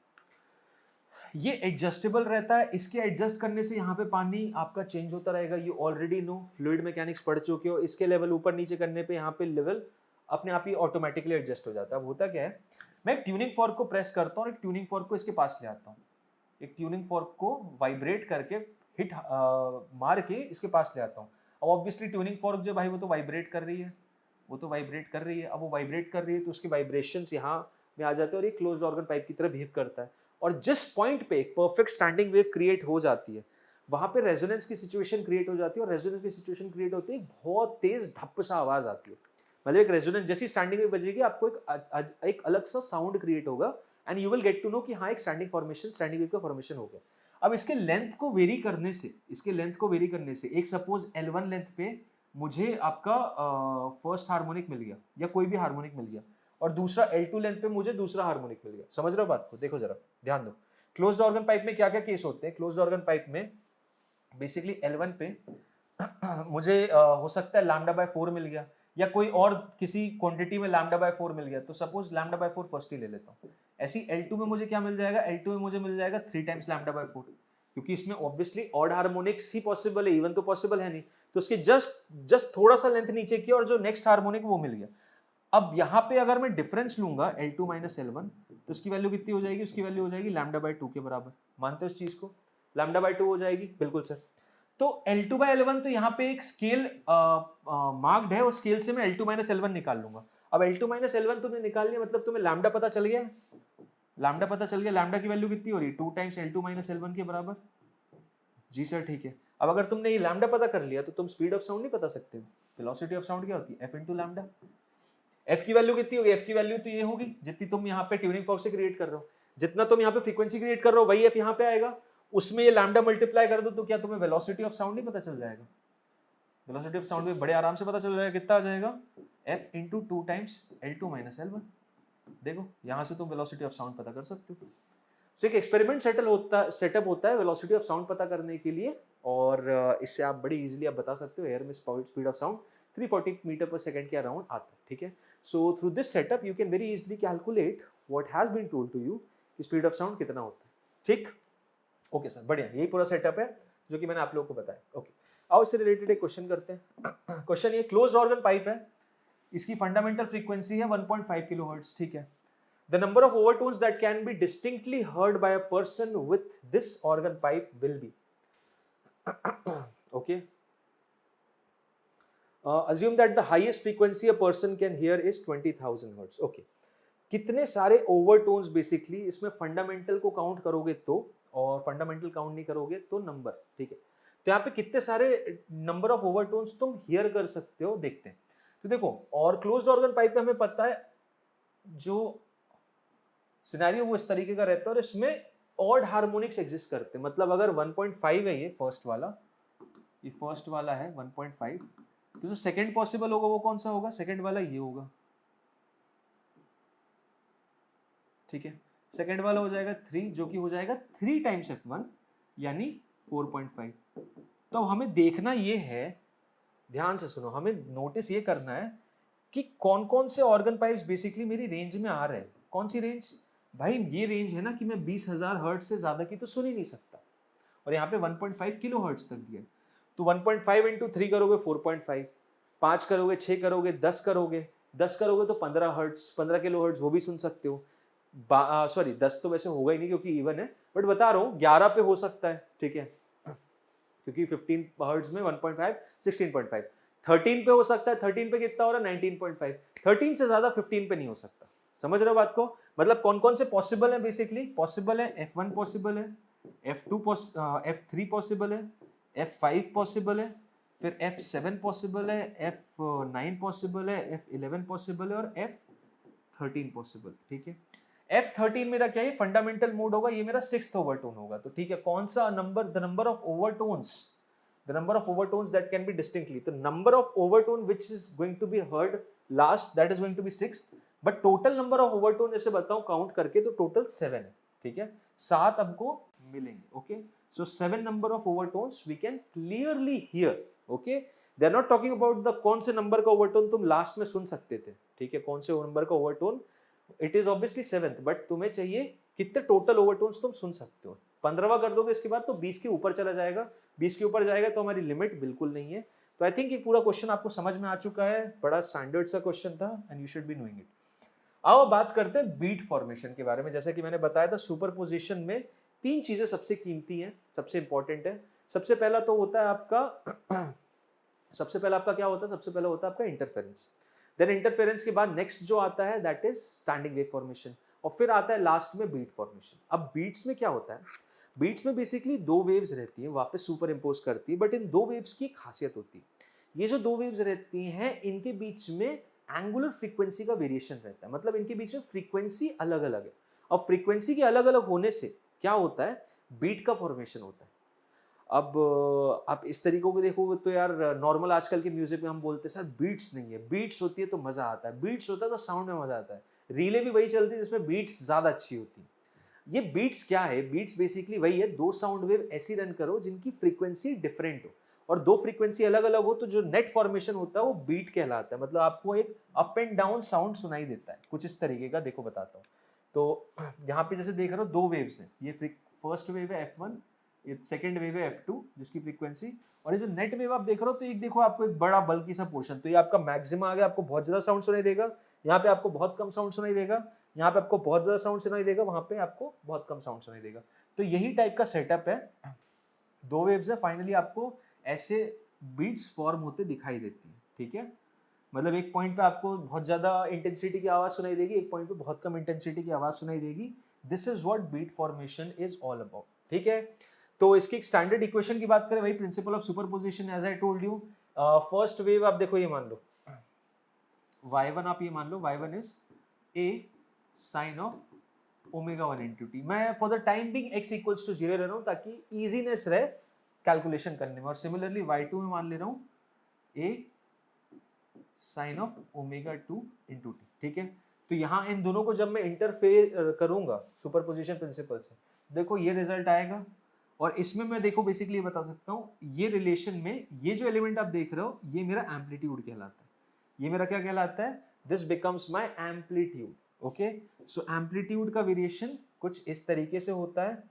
ये एडजस्टेबल रहता है, इसके एडजस्ट करने से यहाँ पे पानी आपका चेंज होता रहेगा। You already know, fluid mechanics पढ़ चुके हो। इसके लेवल ऊपर नीचे करने पे यहाँ पे लेवल अपने आप ही ऑटोमेटिकली एडजस्ट हो जाता है। अब होता क्या है, मैं एक ट्यूनिंग फॉर्क को प्रेस करता हूँ और एक ट्यूनिंग फॉर्क को इसके पास ले आता हूँ। एक ट्यूनिंग फॉर्क को वाइब्रेट करके हिट मार के इसके पास ले आता हूँ। अब ऑब्वियसली ट्यूनिंग फॉर्क जो भाई वो तो वाइब्रेट कर रही है, वो तो वाइब्रेट कर रही है। अब वो वाइब्रेट कर रही है तो उसके वाइब्रेशंस यहाँ में आ जाते हैं और ये क्लोज्ड ऑर्गन पाइप की तरह बिहेव करता है। और जिस पॉइंट पे एक परफेक्ट स्टैंडिंग वेव क्रिएट हो जाती है वहां पे रेजोनेंस की सिचुएशन क्रिएट हो जाती है। और रेजोनेंस की सिचुएशन क्रिएट होती है, बहुत तेज ढप सा आवाज आती है। मतलब एक रेजोनेंस जैसी स्टैंडिंग वेव बजेगी आपको एक अलग सा साउंड क्रिएट होगा and you will get to know कि हाँ एक स्टैंडिंग फॉर्मेशन, स्टैंडिंग वेव का फॉर्मेशन हो गया। अब इसके लेंथ को वेरी करने से, एक सपोज L1 लेंथ पे मुझे आपका फर्स्ट हार्मोनिक मिल गया या कोई भी हार्मोनिक मिल गया और दूसरा L2 लेंथ पे मुझे दूसरा हार्मोनिक मिल गया। समझ रहे हो बात को? देखो जरा ध्यान दो, क्लोज्ड ऑर्गन पाइप में क्या क्या केस होते हैं। क्लोज्ड ऑर्गन पाइप में बेसिकली L1 पे मुझे हो सकता है λ/4 मिल गया या कोई और किसी क्वांटिटी में λ/4 मिल गया, तो सपोज λ/4 फर्स्ट ही ले लेता हूँ। ऐसी L2 में मुझे क्या मिल जाएगा, L2 में मुझे मिल जाएगा 3 टाइम्स λ/4, क्योंकि इसमें ऑब्वियसली ऑड हार्मोनिक्स ही पॉसिबल है, इवन तो पॉसिबल है नहीं। तो उसके जस्ट थोड़ा सा लेंथ नीचे किया और जो नेक्स्ट हार्मोनिक वो मिल गया। अब यहाँ पे अगर मैं डिफरेंस लूंगा L2 - L1 तो उसकी वैल्यू कितनी हो जाएगी, उसकी वैल्यू हो जाएगी λ/2 के बराबर। मानते हो इस चीज को? λ/2 हो जाएगी, बिल्कुल सर। तो L2/L1 तो यहाँ पे एक स्केल मार्क्ड है, उस स्केल से मैं L2 - L1 निकाल लूंगा। अब L2 - L1 तुमने निकाल लिया, मतलब तुम्हें लैम्डा पता चल गया। लैम्डा पता चल गया, लैम्डा की वैल्यू कितनी हो रही है, 2 टाइम्स L2 - L1 के बराबर। जी सर ठीक है। अब अगर तुमने ये लैम्डा पता कर लिया तो तुम स्पीड ऑफ साउंड नहीं पता सकते हो। वेलोसिटी ऑफ साउंड क्या होती है, F × लैम्डा। F की वैल्यू कितनी होगी, F की वैल्यू तो ये होगी जितनी तुम यहाँ पे ट्यूनिंग फॉर्क से क्रिएट कर रहे हो, जितना तुम यहाँ पे फ्रीक्वेंसी क्रिएट कर रहे हो वही F यहाँ पे आएगा। उसमें ये लैम्डा मल्टीप्लाई कर दो तो क्या तुम्हें वेलोसिटी ऑफ साउंड नहीं पता चल जाएगा? वेलोसिटी ऑफ साउंड में बड़े आराम से पता चल जाएगा, कितना आ जाएगा, F × 2 टाइम्स L2 - L1। देखो यहाँ से तुम वेलोसिटी ऑफ साउंड पता कर सकते हो। तो एक एक्सपेरिमेंट सेटअप होता है वेलोसिटी ऑफ साउंड पता करने के लिए, और इससे आप बड़ी इजीली आप बता सकते हो एयर में speed of sound 340 meter per second के अराउंड आता है। ठीक है, so through this setup you can very easily calculate what has been told to you कि स्पीड ऑफ साउंड कितना होता है। ठीक, ओके सर, बढ़िया, यही पूरा सेटअप है जो कि मैंने आप लोगों को बताया। ओके, आओ इससे रिलेटेड एक क्वेश्चन करते हैं। क्वेश्चन ये, क्लोज्ड ऑर्गन पाइप है, इसकी फंडामेंटल फ्रीक्वेंसी है 1.5 किलोहर्ट्ज। ठीक है, the number of overtones that can be distinctly heard by a person with this organ pipe will be okay, assume that the highest frequency a person can hear is 20,000 hertz. okay, कितने सारे overtones basically इसमें fundamental को count करोगे तो, और fundamental count नहीं करोगे तो नंबर। ठीक है, तो यहाँ पे कितने सारे नंबर ऑफ ओवरटोन्स तुम हियर कर सकते हो, देखते हैं। तो देखो, और क्लोज्ड ऑर्गन पाइप में हमें पता है जो सिनेरियो वो इस तरीके का रहता है और इसमें ऑड हार्मोनिक्स एग्जिस्ट करते हैं। मतलब अगर 1.5 है ये फर्स्ट वाला है 1.5, तो जो सेकंड पॉसिबल होगा वो कौन सा होगा, सेकंड वाला ये होगा। ठीक है, सेकंड वाला हो जाएगा 3, जो कि हो जाएगा 3 टाइम्स F1 यानी 4.5। तो हमें देखना ये है, ध्यान से सुनो, हमें नोटिस ये करना है कि कौन कौन से ऑर्गन पाइप्स बेसिकली मेरी रेंज में आ रहे हैं। कौन सी रेंज भाई, ये रेंज है ना कि मैं 20,000 हर्ट्ज से ज्यादा की तो सुन ही नहीं सकता, और यहाँ पे 1.5 किलो हर्ट्ज तक दिया। तो 1.5 × 3 करोगे 4.5, 5 करोगे 6 करोगे 10 करोगे तो 15 हर्ट्ज, 15 किलो हर्ट्ज वो भी सुन सकते हो। सॉरी 10 तो वैसे होगा ही नहीं क्योंकि इवन है, बट बता रहा हूँ 11 पे हो सकता है। ठीक है, क्योंकि 15 हर्ट्ज में 1.5 16.5, 13 पे हो सकता है। 13 पे कितना हो रहा है, 19.5। 13 से ज्यादा 15 पे नहीं हो सकता। समझ रहे हो बात को? मतलब कौन कौन से पॉसिबल है, बेसिकली पॉसिबल है F1 पॉसिबल है, F3 पॉसिबल है, F5 पॉसिबल है, फिर F7 पॉसिबल है, F9 पॉसिबल है, F11 पॉसिबल है और F13 पॉसिबल। ठीक है, F13 मेरा क्या है, फंडामेंटल मोड होगा, ये मेरा 6th ओवरटोन होगा। तो ठीक है, कौन सा number, the number of overtones that can be distinctly, तो number of overtone which is going to be heard last, that is going to be 6th, but total number of overtone जैसे बताऊं count करके तो total 7 है, ठीक है, 7 हमको मिलेंगे, okay. So 7 number of overtones we can clearly hear, okay. They are not talking about the कौन से नंबर का ओवरटोन तुम लास्ट में सुन सकते थे, ठीक है, कौन से नंबर का overtone, it is obviously 7th, but तुम्हें चाहिए कितने टोटल ओवरटोन्स तुम सुन सकते हो। 15वां कर दोगे इसके बाद तो 20 के ऊपर चला जाएगा, 20 के ऊपर जाएगा तो हमारी लिमिट बिल्कुल नहीं है। तो आई थिंक ये पूरा क्वेश्चन आपको समझ में आ चुका है, बड़ा स्टैंडर्ड सा क्वेश्चन था and you should be knowing it. आओ बात करते हैं बीट फॉर्मेशन के बारे में। जैसा कि मैंने बताया था सुपरपोजिशन में 3 चीजें सबसे कीमती हैं, सबसे इंपॉर्टेंट है। सबसे पहला तो होता है आपका सबसे पहला आपका क्या होता है, सबसे पहला होता है आपका इंटरफेरेंस। देन इंटरफेरेंस के बाद नेक्स्ट जो आता है that is standing wave formation, और फिर आता है लास्ट में बीट फॉर्मेशन। अब बीट्स में क्या होता है, बीट्स में बेसिकली 2 वेव्स रहती हैं, वापस सुपर इम्पोज करती है, बट इन 2 वेव्स की खासियत होती है, ये जो 2 वेव्स रहती हैं इनके बीच में एंगुलर फ्रीक्वेंसी का वेरिएशन रहता है, मतलब इनके बीच में फ्रीक्वेंसी अलग अलग है। अब फ्रीक्वेंसी के अलग अलग होने से क्या होता है, बीट का फॉर्मेशन होता है। अब आप इस तरीकों को देखोगे तो यार नॉर्मल आजकल के म्यूजिक में हम बोलते हैं सर बीट्स नहीं है, बीट्स होती है तो मजा आता है, बीट्स होता है तो साउंड में मजा आता है। रीले भी वही चलती है जिसमें बीट्स ज्यादा अच्छी होती है। ये बीट्स क्या है, बीट्स बेसिकली वही है, 2 साउंड वेव ऐसी रन करो जिनकी फ्रीक्वेंसी डिफरेंट हो, और 2 फ्रीक्वेंसी अलग अलग हो तो जो नेट फॉर्मेशन होता है वो बीट कहलाता है। मतलब आपको एक अप एंड डाउन साउंड सुनाई देता है, कुछ इस तरीके का। देखो बताता हूँ। तो यहाँ पे जैसे देख रहे हो 2 वेव्स हैं, ये फर्स्ट वेव है F1, ये सेकंड वेव है F2 जिसकी फ्रीक्वेंसी, और ये जो नेट वेव आप देख रहे हो तो एक देखो आपको एक बड़ा बल्कि सा पोर्शन, तो ये आपका मैक्सिमा आ गया, आपको बहुत ज्यादा साउंड सुनाई देगा, यहाँ पे आपको बहुत कम साउंड सुनाई देगा, यहाँ पे आपको बहुत ज्यादा साउंड सुनाई देगा, वहां पे आपको बहुत कम साउंड सुनाई देगा। तो यही टाइप का सेटअप है, 2 वेव्स है, फाइनली आपको ऐसे बीट्स फॉर्म होते दिखाई देती है, ठीक है। मतलब एक पॉइंट पे आपको बहुत ज्यादा इंटेंसिटी की आवाज सुनाई देगी, एक पॉइंट पे बहुत कम इंटेंसिटी की आवाज सुनाई देगी। This is what beat formation is all about, ठीक है। तो इसकी एक स्टैंडर्ड इक्वेशन की बात करें, वही principle of superposition as I told you. First wave आप देखो, ये मान लो y1, आप ये मान लो y1 is a sin of omega 1 into t। मैं for the time being x equals to 0 ले रहा हूं ताकि इजीनेस रहे कैलकुलेशन करने में, और सिमिलरली y2 में मान ले रहा हूं a sin of omega 2 into t, ठीक है। तो यहाँ इन दोनों को जब मैं इंटरफेयर करूंगा सुपरपोजिशन प्रिंसिपल से, देखो ये रिजल्ट आएगा, और इसमें मैं देखो बेसिकली बता सकता हूँ ये रिलेशन में ये जो एलिमेंट आप देख रहे हो ये मेरा एम्पलीट्यूड कहलाता है। ये मेरा क्या कहलाता है, this becomes my amplitude, okay. So amplitude का वेरिएशन कुछ इस तरीके से होता है।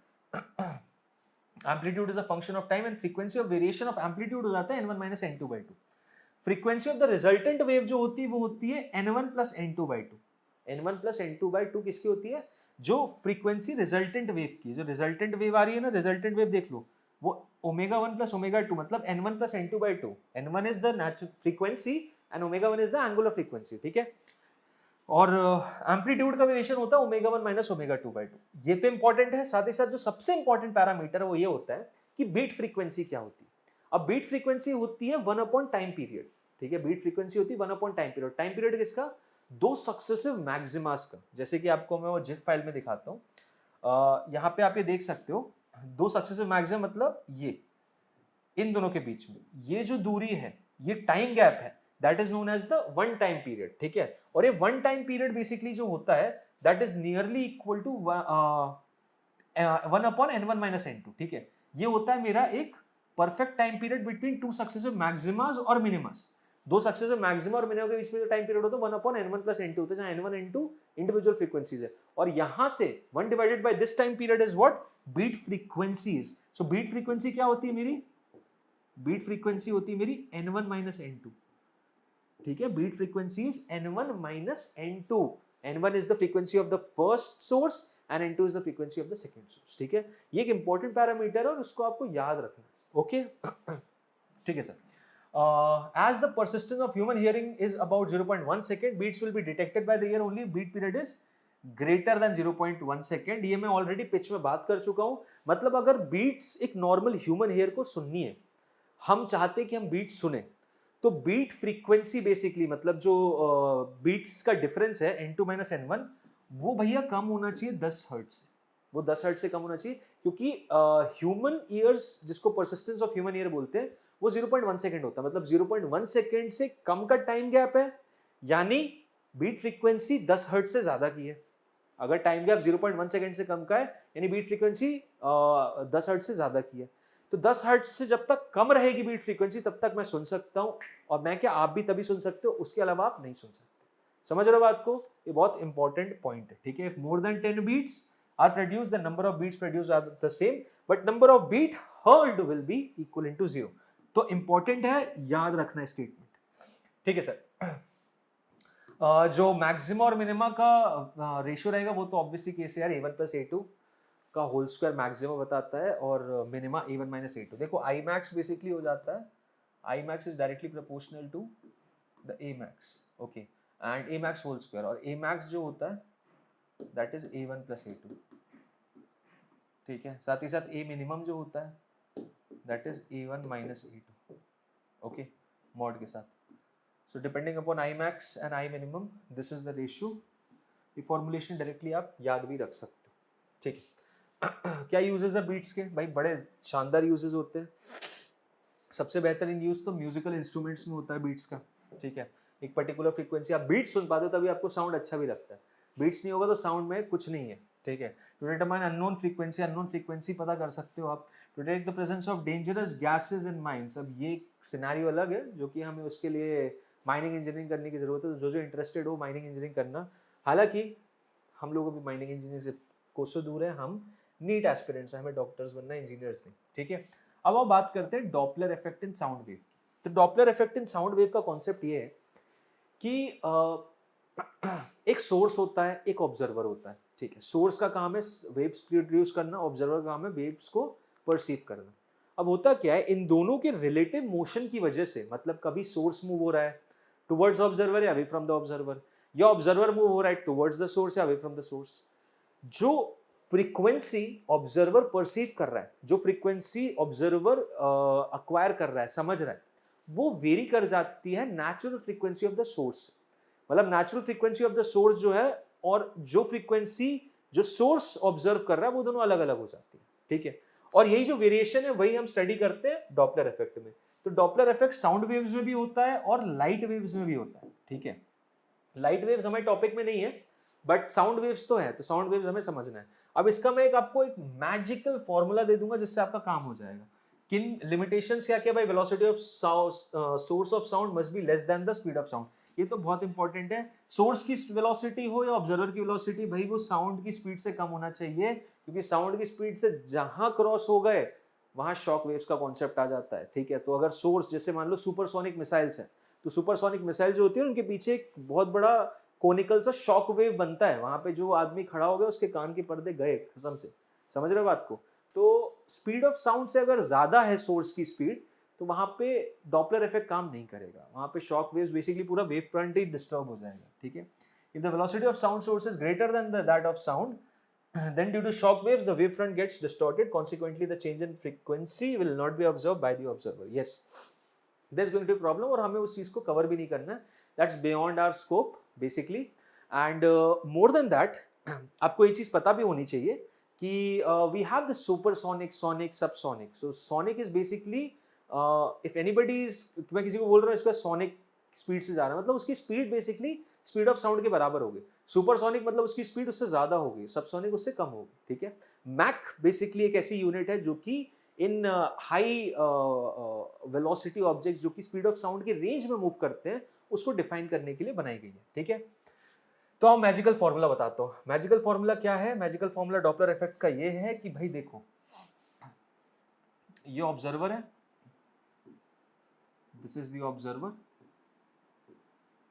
Amplitude is a function of time and frequency of variation of amplitude हो जाता है n1 minus n2/2। Frequency of the resultant wave जो होती है वो होती है n1 plus n2/2। n1 plus n2/2 किसकी होती है, जो फ्रीक्वेंसी रिजल्टेंट वेव की, जो रिजल्टेंट वेव आ रही है ना, रिजल्टेंट वेव देख लो, वो ओमेगा 1 plus ओमेगा 2, मतलब n1 plus n2/2। n1 is the natural frequency and omega 1 is the angular frequency, ठीक है। और एम्पलीट्यूड का वेरिएशन होता है ओमेगा 1 minus ओमेगा 2/2। ये तो इंपॉर्टेंट है, साथ ही साथ जो सबसे इंपॉर्टेंट पैरामीटर है वो ये होता है कि बीट फ्रीक्वेंसी क्या होती है। अब बीट फ्रीक्वेंसी होती है 1 अपॉन टाइम पीरियड, ठीक है। बीट फ्रीक्वेंसी होती है 1 upon time period. Time period किसका, 2 सक्सेसिव मैक्सिमास का। जैसे कि आपको मैं वो जिफ फाइल में दिखाता हूँ, यहाँ पे आप ये देख सकते हो 2 सक्सेसिव मैक्सिमम, मतलब ये इन दोनों के बीच में ये जो दूरी है, ये टाइम गैप है, that is known as the one time period, ठीक है। और ये वन टाइम पीरियड बेसिकली जो होता है that is nearly equal to 1 upon n1 minus n2, ठीक है। ये होता है मेरा एक perfect time period between 2 successive maximas और मिनिमास। 2 सक्सेसिव मैक्सिमा और मिनिमा के बीच में जो टाइम पीरियड होता है 1 अपॉन n1 plus n2 होता है, जहां n1 n2 इंडिविजुअल फ्रीक्वेंसीज है, और यहां से 1 divided by this time period is what, beat frequencies. So beat frequency क्या होती है मेरी, बीट फ्रीक्वेंसी होती है मेरी n1 minus n2, ठीक है। Beat frequency is n1 minus n2। n1 is the frequency of the first source and n2 is the frequency of the second source, ठीक है। ये एक इंपॉर्टेंट पैरामीटर है और उसको आपको याद रखना है, ओके। ठीक है sir. As the persistence of human hearing is about 0.1 second, beats will be detected by the ear only beat period is greater than 0.1 second। ये मैं ऑलरेडी पिच में बात कर चुका हूं। मतलब अगर बीट्स एक नॉर्मल ह्यूमन हेयर को सुननी है, हम चाहते कि हम बीट सुने, तो बीट फ्रीक्वेंसी बेसिकली मतलब जो बीट्स का डिफरेंस है n2 minus n1, वो भैया कम होना चाहिए 10 हर्ट्ज से। वो 10 हर्ट्ज से कम होना चाहिए, क्योंकि ह्यूमन ईयर्स जिसको परसिस्टेंस ऑफ ह्यूमन ईयर बोलते हैं वो 0.1 सेकंड होता है। मतलब 0.1 सेकंड से कम का टाइम गैप है, यानी बीट फ्रीक्वेंसी 10 हर्ट्ज से ज्यादा की है। अगर टाइम गैप 0.1 सेकंड से कम का है यानी बीट फ्रीक्वेंसी 10 हर्ट्ज से ज्यादा की है। तो 10 हर्ट्ज से जब तक कम रहेगी बीट फ्रीक्वेंसी तब तक मैं सुन सकता हूं, और मैं क्या आप भी तभी सुन सकते हो, उसके अलावा आप नहीं सुन सकते। समझ रहे हो बात को? ये बहुत इंपॉर्टेंट पॉइंट है, ठीक है। If more than 10 beats are produced, the number of beats produced are the same but number of beat heard will be equal to 0। तो इंपॉर्टेंट है, याद रखना स्टेटमेंट, ठीक है सर। जो मैक्सिमा और मिनिमा का रेशियो रहेगा वो तो ऑब्वियसली केस है यार, a1 प्लस a2 का होल स्क्वायर मैक्सिमा बताता है और मिनिमा a1 माइनस a2। देखो I max बेसिकली हो जाता है, I max is directly proportional to the a max, okay, and a max whole square, और a max जो होता है that is a1 plus a2, ठीक है। साथ ही साथ a मिनिमम जो होता है that is a1 minus a2, okay, mod के साथ। So depending upon I max and I minimum, this is the ratio। ये फॉर्मुलेशन डायरेक्टली आप याद भी रख सकते हो, ठीक है। क्या यूजेस है बीट्स के? भाई बड़े शानदार यूजेस होते हैं। सबसे बेहतरीन यूज तो म्यूजिकल इंस्ट्रूमेंट्स में होता है बीट्स का, ठीक है। एक पर्टिकुलर फ्रीक्वेंसी आप बीट्स सुन पाते हो तभी आपको साउंड अच्छा भी लगता है, बीट्स नहीं होगा तो साउंड में कुछ नहीं है, ठीक है। टू डिटरमाइन अननोन फ्रीक्वेंसी पता कर सकते हो आप। To detect the presence of dangerous gases in mines, अब ये सिनेरियो अलग है जो कि हमें उसके लिए माइनिंग इंजीनियरिंग करने की जरूरत है, तो जो इंटरेस्टेड हो माइनिंग इंजीनियरिंग करना। हालांकि हम लोगों की माइनिंग इंजीनियरिंग से कोसों दूर है, हम नीट एस्पिरेंट्स हैं, हमें डॉक्टर्स बनना है, इंजीनियर्स नहीं, ठीक है। अब हम बात करते हैं Doppler effect in sound wave. तो Doppler effect in sound wave का कॉन्सेप्ट ये है कि एक सोर्स होता है, एक ऑब्जर्वर होता है, ठीक है। सोर्स का काम है वेव्स प्रोड्यूस करना, ऑब्जर्वर का काम है वेव्स को परसीव करना। अब होता क्या है, इन दोनों के रिलेटिव मोशन की वजह से, मतलब कभी सोर्स मूव हो रहा है टुवर्ड्स ऑब्जर्वर या अवे फ्रॉम द ऑब्जर्वर, या ऑब्जर्वर मूव हो रहा है टुवर्ड्स द सोर्स या अवे फ्रॉम द सोर्स, जो फ्रीक्वेंसी ऑब्जर्वर परसीव कर रहा है, जो फ्रीक्वेंसी ऑब्जर्वर अक्वायर कर रहा है, समझ रहा है, वो वेरी कर जाती है natural frequency of the source. मतलब natural frequency of the source जो है और जो फ्रीक्वेंसी जो सोर्स ऑब्जर्व कर रहा है वो दोनों अलग अलग हो जाती है, ठीक है। और यही जो वेरिएशन है वही हम स्टडी करते हैं डॉपलर इफेक्ट में। तो डॉपलर इफेक्ट साउंड वेव्स में भी होता है और लाइट वेव्स में भी होता है, ठीक है। लाइट वेव्स हमारे टॉपिक में नहीं है बट साउंड वेव्स तो है, तो साउंड वेव्स हमें समझना है। अब इसका मैं आपको एक मैजिकल फॉर्मूला दे दूंगा जिससे आपका काम हो जाएगा। किन लिमिटेशंस क्या क्या भाई, velocity of source of sound must be less than the speed of sound, ये तो बहुत इंपॉर्टेंट है। सोर्स की वेलोसिटी हो या ऑब्जर्वर की वेलोसिटी, भाई वो साउंड की स्पीड से कम होना चाहिए, क्योंकि साउंड की स्पीड से जहां क्रॉस हो गए वहां शॉक वेव्स का कॉन्सेप्ट आ जाता है, ठीक है। तो अगर सोर्स जैसे मान लो सुपरसोनिक मिसाइल्स है, तो सुपरसोनिक मिसाइल जो होती है उनके पीछे एक बहुत बड़ा कोनिकल सा शॉक वेव बनता है, वहां पे जो आदमी खड़ा हो गया उसके कान के पर्दे गए कसम से, समझ रहे हो बात को। तो स्पीड ऑफ साउंड से अगर ज्यादा है सोर्स की स्पीड तो वहां पे डॉपलर इफेक्ट काम नहीं करेगा, वहां पे शॉक वेव्स बेसिकली पूरा वेव फ्रंट ही डिस्टर्ब हो जाएगा, ठीक है। If the velocity of sound source is greater than that of sound, then due to shock waves the wavefront gets distorted, consequently the change in frequency will not be observed by the observer। yes, there's going to be a problem और हमें उस चीज को cover भी नहीं करना है, that's beyond our scope basically। and more than that आपको ये चीज पता भी होनी चाहिए कि we have the supersonic, sonic, subsonic। so sonic is basically if anybody is, मैं किसी को बोल रहा हूँ इसका sonic स्पीड से जा रहा है, मतलब उसकी speed basically speed of sound के बराबर होगी। सुपरसोनिक मतलब उसकी स्पीड उससे ज्यादा होगी, सबसोनिक उससे कम होगी, ठीक है। मैक बेसिकली एक ऐसी यूनिट है जो कि इन हाई वेलोसिटी ऑब्जेक्ट्स जो कि स्पीड ऑफ साउंड के रेंज में मूव करते हैं उसको डिफाइन करने के लिए बनाई गई है, ठीक है। तो अब मैजिकल फॉर्मूला बताता हूँ। मैजिकल फॉर्मूला क्या है? मैजिकल फॉर्मूला डॉपलर इफेक्ट का ये है कि भाई देखो, ये ऑब्जर्वर है, this is the observer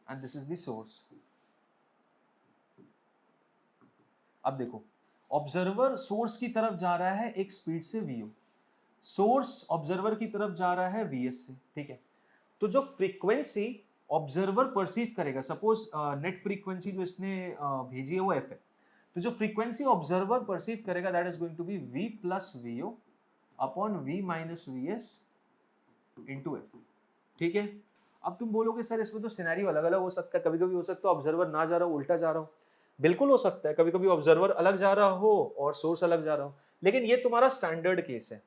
and this is the source। अब देखो, ऑब्जर्वर सोर्स की तरफ जा रहा है एक स्पीड से vo, सोर्स ऑब्जर्वर की तरफ जा रहा है vs से, ठीक है। तो जो फ्रीक्वेंसी ऑब्जर्वर परसीव करेगा, सपोज नेट फ्रीक्वेंसी जो इसने भेजी है वो f है, तो जो फ्रीक्वेंसी ऑब्जर्वर परसीव करेगा that is going to be v plus vo upon v minus vs into f, ठीक है। अब तुम बोलोगे सर इसमें तो सिनेरियो अलग अलग हो सकता है, कभी कभी हो सकता है ऑब्जर्वर ना जा रहा हो उल्टा जा रहा हो, बिल्कुल हो सकता है, कभी कभी ऑब्जर्वर अलग जा रहा हो और सोर्स अलग जा रहा हो, लेकिन ये तुम्हारा स्टैंडर्ड केस है।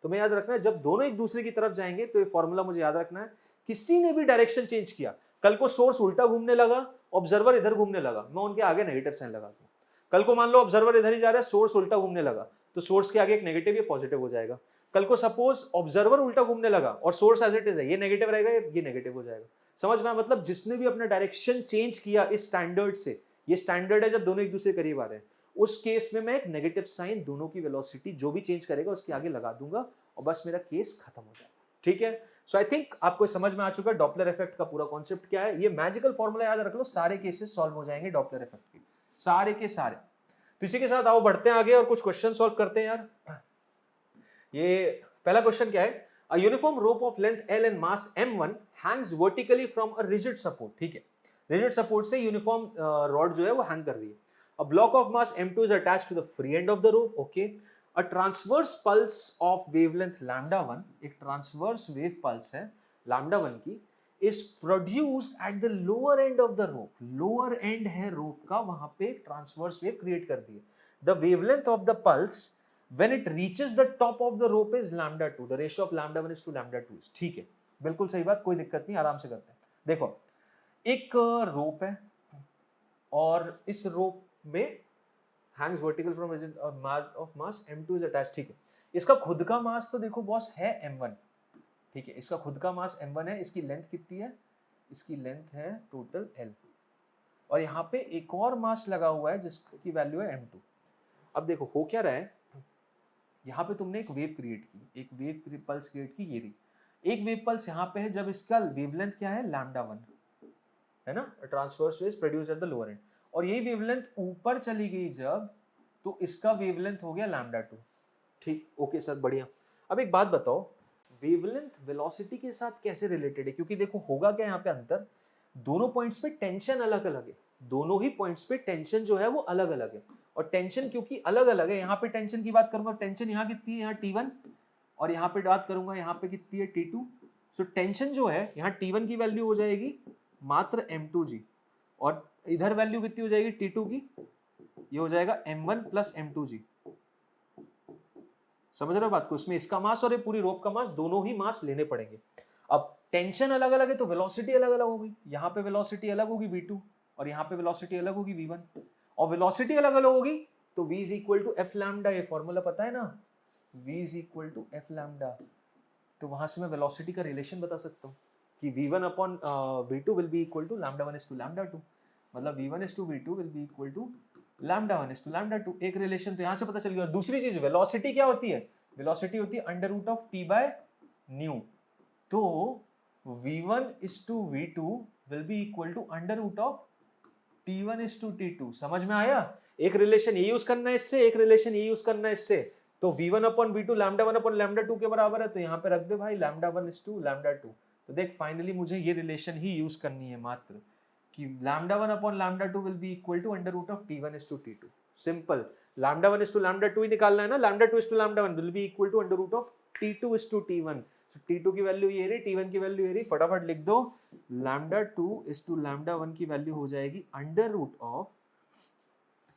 तुम्हें याद रखना है जब दोनों एक दूसरे की तरफ जाएंगे तो ये फॉर्मूला मुझे याद रखना है, किसी ने भी डायरेक्शन चेंज किया, कल को सोर्स उल्टा घूमने लगा ऑब्जर्वर इधर घूमने लगा, मैं उनके आगे नेगेटिव साइन लगा दूं। कल को मान लो ऑब्जर्वर इधर ही जा रहा है, सोर्स उल्टा घूमने लगा, तो सोर्स के आगे एक नेगेटिव ये पॉजिटिव हो जाएगा। कल को सपोज ऑब्जर्वर उल्टा घूमने लगा और सोर्स एज इट इज है, ये नेगेटिव रहेगा, ये नेगेटिव हो जाएगा। समझ में? मतलब जिसने भी अपना डायरेक्शन चेंज किया इस स्टैंडर्ड से, ये स्टैंडर्ड है जब दोनों एक दूसरे करीब आ रहे हैं, उस केस में मैं एक नेगेटिव साइन दोनों की वेलोसिटी जो भी चेंज करेगा उसके आगे लगा दूंगा और बस मेरा केस खत्म हो जाएगा। ठीक है, सो आई थिंक आपको समझ में आ चुका है डॉपलर इफेक्ट का पूरा कॉन्सेप्ट क्या है। ये मैजिकल फॉर्मूला याद रख लो, सारे केसेस सॉल्व हो जाएंगे डॉपलर इफेक्ट के, सारे के सारे। तो इसी के साथ आओ बढ़ते हैं आगे और कुछ क्वेश्चन सॉल्व करते हैं यार। ये पहला क्वेश्चन क्या है, a uniform rope of length L and mass M1 hangs vertically from a rigid support. ठीक है, रिजिड सपोर्ट से यूनिफॉर्म रॉड जो है वो हैंग कर रही है। A block of mass M2 is attached to the free end of the rope. Okay, a transverse pulse of wavelength λ1, एक ट्रांसवर्स वेव पल्स है λ1 की, is produced at the lower end of the rope. Lower and है रोप का, वहां पे transverse wave create कर दी है। The wavelength of the pulse when it reaches the top of the rope is λ2. The ratio of λ1 is to λ2 is. ठीक है, बिल्कुल सही बात, कोई दिक्कत नहीं, आराम से करते हैं। देखो, एक रोप है और इस रोप में hangs vertical from origin of mass M2 is attached। ठीक है, इसका खुद का मास तो देखो बॉस है M1। ठीक है, इसका खुद का मास M1 है, इसकी लेंथ कितनी है, इसकी लेंथ है टोटल L, और यहाँ पे एक और मास लगा हुआ है जिसकी वैल्यू है M2। अब देखो हो क्या रहा है, यहाँ पे तुमने एक वेव क्रिएट की, एक वेव पल्स क्रिएट की, ये रही एक वेव पल्स यहाँ पे है, जब इसका वेवलेंथ क्या है λ1 है ना, transverse wave produce at the lower and, और यही वेवलेंथ ऊपर चली गई जब, तो इसका वेवलेंथ हो गया λ2। ठीक, ओके सर, बढ़िया। अब एक बात बताओ, वेवलेंथ वेलोसिटी के साथ कैसे रिलेटेड है, क्योंकि देखो होगा क्या यहाँ पे अंतर, दोनों पॉइंट्स पे टेंशन अलग अलग है, दोनों ही पॉइंट्स पे टेंशन जो है वो अलग अलग है, और टेंशन क्योंकि अलग अलग है, यहाँ पे टेंशन की बात करूंगा, टेंशन यहाँ कितनी है, यहाँ T1, और यहाँ पे बात करूंगा यहाँ पे कितनी है T2। सो टेंशन जो है यहाँ T1 की वैल्यू हो जाएगी मात्र M2G, और इधर वैल्यू कितनी हो जाएगी T2 की, ये हो जाएगा M1 प्लस M2G। समझ रहे हो बात को, इसमें इसका मास और ये पूरी रोप का मास, दोनों ही मास लेने पड़ेंगे। अब टेंशन अलग अलग है तो वेलोसिटी अलग अलग होगी, यहाँ पे वेलोसिटी अलग होगी V2 और यहाँ पे वेलोसिटी अलग होगी V1, और वेलोसिटी अलग अलग होगी तो V is equal to f lambda, ये फॉर्मूला पता है ना, V is equal to f lambda। तो वहां से मैं वेलोसिटी का रिलेशन बता सकता हूँ कि V1 upon V2 will be equal to λ1 is to λ2, मतलब V1 is to V2 will be equal to λ1 is to λ2। एक रिलेशन तो यहाँ से पता चल गया। और दूसरी चीज, वेलोसिटी क्या होती है, वेलोसिटी होती है under root of T by nu, तो V1 is to V2 will be equal to under root of T1 is to T2। समझ में आया, एक रिलेशन ये यूज करना है इससे, एक रिलेशन ये यूज करना है इससे, तो V1 upon V2 λ1 upon λ2 के बराबर है, तो यहाँ पे रख दे भाई λ1 is to λ2। तो देख फाइनली मुझे ये रिलेशन ही यूज करनी है मात्र, कि λ1 upon λ2 will be equal to under root of T1 is to T2। Simple, λ1 is to λ2 ही निकालना है ना, λ2 is to λ1 will be equal to under root of T2 is to T1। So T2 की value ये रही, T1 की value ये रही, फटाफट लिख दो, λ2 is to λ1 की वैल्यू हो जाएगी under root of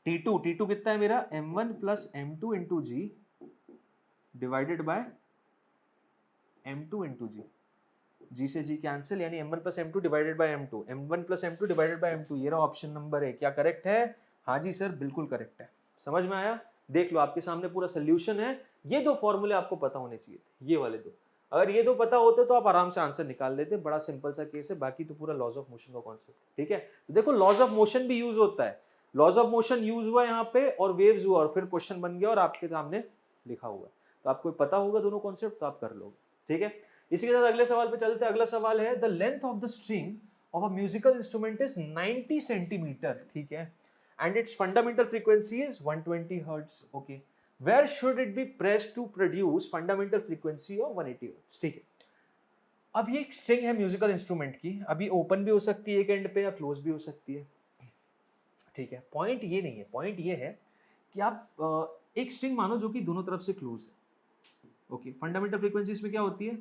T2, T2 कितना है मेरा, M1 plus M2 into G divided by M2 into G, G से G कैंसिल, यानी M1 plus M2 divided by M2, M1 plus M2 divided by M2, ये रहा option number है। क्या correct है? हाँ जी सर, बिल्कुल करेक्ट है। समझ में आया? देख लो आपके सामने पूरा सोल्यूशन है। ये दो फॉर्मूले आपको पता होने चाहिए थे, ये वाले दो, अगर ये दो पता होते तो आप आराम से आंसर निकाल लेते। बड़ा सिंपल सा केस है, बाकी तो पूरा लॉज ऑफ मोशन का कॉन्सेप्ट। ठीक है, तो देखो लॉज ऑफ मोशन भी यूज होता है, लॉज ऑफ मोशन यूज हुआ यहाँ पे और वेव्स हुआ और फिर क्वेश्चन बन गया और आपके सामने लिखा हुआ है, तो आपको पता होगा दोनों कॉन्सेप्ट, तो आप कर लोगे। ठीक है, इसी के साथ अगले सवाल पे चलते हैं। अगला सवाल है, the length of the string of a musical instrument is 90 centimetre. ठीक है, and its fundamental frequency is 120 hertz. Okay, where should it be pressed to produce fundamental frequency of 180 hertz। ठीक है, अब ये एक स्ट्रिंग है म्यूजिकल इंस्ट्रूमेंट की, अभी ओपन भी हो सकती है एक एंड पे या क्लोज भी हो सकती है। ठीक है, पॉइंट ये नहीं है, पॉइंट ये है कि आप एक स्ट्रिंग मानो जो कि दोनों तरफ से क्लोज है। ओके, फंडामेंटल फ्रीक्वेंसी इसमें क्या होती है,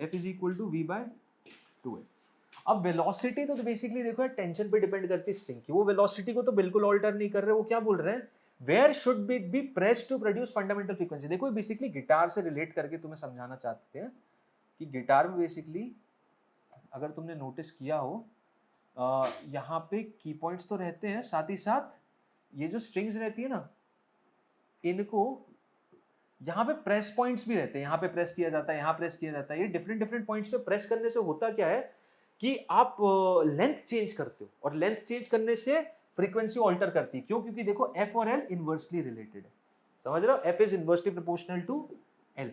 F is equal to V by 2L। अब वेलोसिटी तो बेसिकली देखो टेंशन पे डिपेंड करती है स्ट्रिंग की, वो वेलोसिटी को तो बिल्कुल ऑल्टर नहीं कर रहे, वो क्या बोल रहे हैं, where should B be press to produce fundamental frequency. देखो बेसिकली गिटार से रिलेट करके तुम्हें समझाना चाहते हैं कि गिटार में बेसिकली अगर तुमने नोटिस किया हो यहाँ पे की पॉइंट्स तो रहते हैं, साथ ही साथ ये जो स्ट्रिंग्स रहती है ना, इनको यहाँ पे प्रेस पॉइंट्स भी रहते हैं, यहाँ पे प्रेस किया जाता है, यहाँ प्रेस किया जाता है। ये डिफरेंट डिफरेंट पॉइंट्स पे प्रेस करने से होता क्या है कि आप लेंथ चेंज करते हो, और लेंथ चेंज करने से फ्रीक्वेंसी ऑल्टर करती है। क्यों? क्योंकि देखो एफ और एल इनवर्सली रिलेटेड है, समझ रहे हो? F is inversely proportional to L.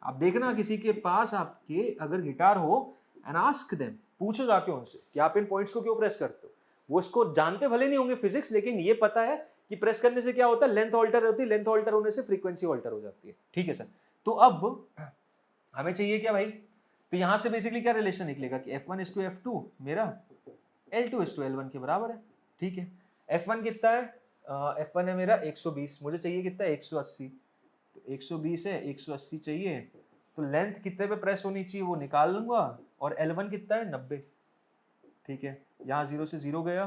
आप देखना किसी के पास आपके अगर गिटार हो एंड आस्क देम, पूछो जाके उनसे कि आप इन पॉइंट्स को क्यों प्रेस करते हो। वो इसको जानते भले नहीं होंगे फिजिक्स, लेकिन ये पता है कि प्रेस करने से क्या होता है, लेंथ ऑल्टर होती है, लेंथ ऑल्टर होने से फ्रीक्वेंसी ऑल्टर हो जाती है। ठीक है सर, तो अब हमें चाहिए क्या भाई? तो यहां से बेसिकली क्या रिलेशन निकलेगा कि F1:F2 मेरा L2:L1 के बराबर है। ठीक है, F1 कितना है? F1 है मेरा 120, मुझे चाहिए कितना है? 180। तो 120 है, 180 चाहिए, तो लेंथ कितने पे प्रेस होनी चाहिए वो निकाल लूंगा, और L1 कितना है? 90। ठीक है, यहाँ 0 से 0 गया,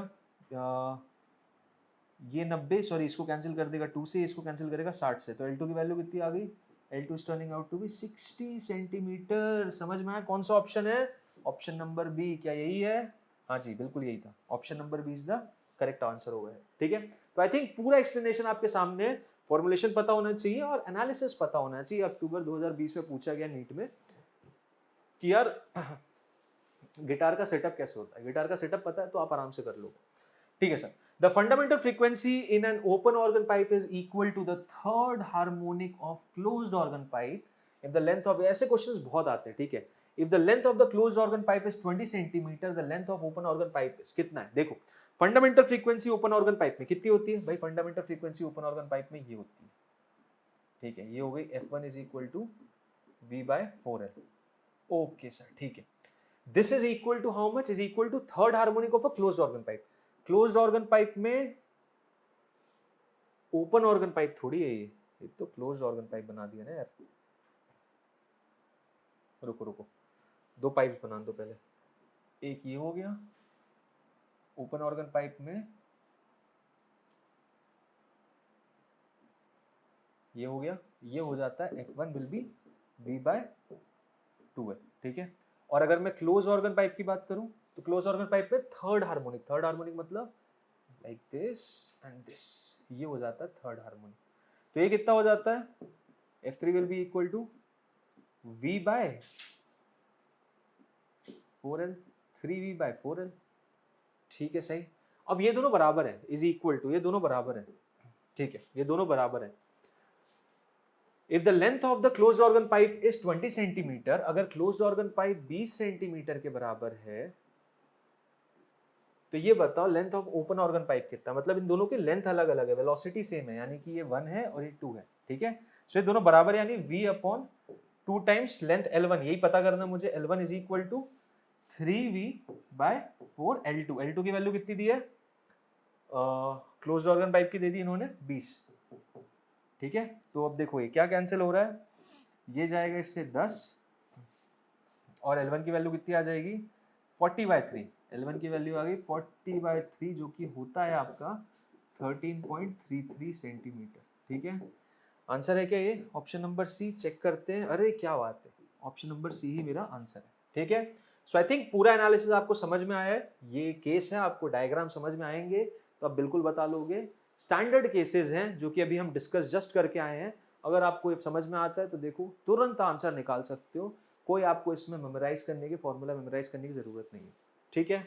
ये 90, सॉरी इसको कैंसिल कर देगा 2 से, इसको कैंसिल करेगा 60 से, तो L2 की वैल्यू कितनी आ गई? L2 is turning out to be 60 centimetre. समझ में आया कौन सा ऑप्शन है? Option number B. क्या यही है? हाँ जी, बिल्कुल यही था, option number B is the correct answer हो गया। ठीक है, तो आई थिंक पूरा एक्सप्लेनेशन आपके सामने, फॉर्मुलेशन पता होना चाहिए और एनालिसिस पता होना चाहिए। अक्टूबर 2020 में पूछा गया नीट में कि यार गिटार का सेटअप कैसे होता है, गिटार का सेटअप पता है तो आप आराम से कर लोगे। ठीक है sir, the fundamental frequency in an open organ pipe is equal to the third harmonic of closed organ pipe if the length of, ऐसे क्वेश्चंस बहुत आते हैं। ठीक है, if the length of the closed organ pipe is 20 centimetre, the length of open organ pipe is कितना है? देखो fundamental frequency open organ pipe में कितनी होती है भाई? Fundamental frequency open organ pipe में ये होती है। ठीक है, ये हो गई F1 is equal to V/4L। Okay sir, ठीक है, this is equal to how much? Is equal to third harmonic of a closed organ pipe. Closed organ pipe में ओपन ऑर्गन पाइप थोड़ी है ये तो क्लोज्ड ऑर्गन पाइप बना दिया ना यार। रुको रुको, दो पाइप बना दो पहले, एक ये हो गया ओपन ऑर्गन पाइप में, ये हो गया, ये हो जाता है F1 विल बी V/2L। ठीक है, और अगर मैं क्लोज ऑर्गन पाइप की बात करूं तो क्लोज ऑर्गन पाइप में थर्ड हार्मोनिक मतलब लाइक दिस एंड दिस, ये हो जाता है थर्ड हार्मोनिक। तो ये कितना हो जाता है? F3 will be equal to V/4L, 3V/4L। ठीक है, सही। अब ये दोनों बराबर है, इज इक्वल टू, ये दोनों बराबर है। ठीक है, ये दोनों बराबर है। If the length of the closed organ pipe is 20 centimetre, अगर closed organ pipe 20 सेंटीमीटर के बराबर है, तो ये बताओ length of open organ pipe कितना? मतलब इन दोनों की लेंथ अलग अलग है, वेलोसिटी सेम है, यानी कि ये 1 है और ये 2 है। ठीक है, सो ये दोनों बराबर है, यानी V/2 टाइम्स लेंथ L1, यही पता करना मुझे। L1 is equal to 3V/4L2। L2 की वैल्यू कितनी दी है? क्लोज्ड ऑर्गन पाइप की दे दी इन्होंने 20। ठीक है, तो अब देखो ये क्या कैंसिल हो रहा है, ये जाएगा इससे 10, और L1 की वैल्यू कितनी आ जाएगी? 40/3। L1 की वैल्यू आ गई 40/3, जो कि होता है आपका 13.33 सेंटीमीटर। ठीक है, आंसर है क्या ये? Option number C. चेक करते हैं, अरे क्या बात है, ऑप्शन नंबर सी ही मेरा आंसर है। ठीक है, सो आई थिंक पूरा एनालिसिस आपको समझ में आया है। ये केस है, आपको डायग्राम समझ में आएंगे तो आप बिल्कुल बता लोगे। स्टैंडर्ड केसेस हैं जो कि अभी हम डिस्कस जस्ट करके आए हैं, अगर आपको समझ में आता है तो देखो तुरंत आंसर निकाल सकते हो, कोई आपको इसमें मेमोराइज करने की, फॉर्मूला मेमोराइज करने की जरूरत नहीं है। ठीक है,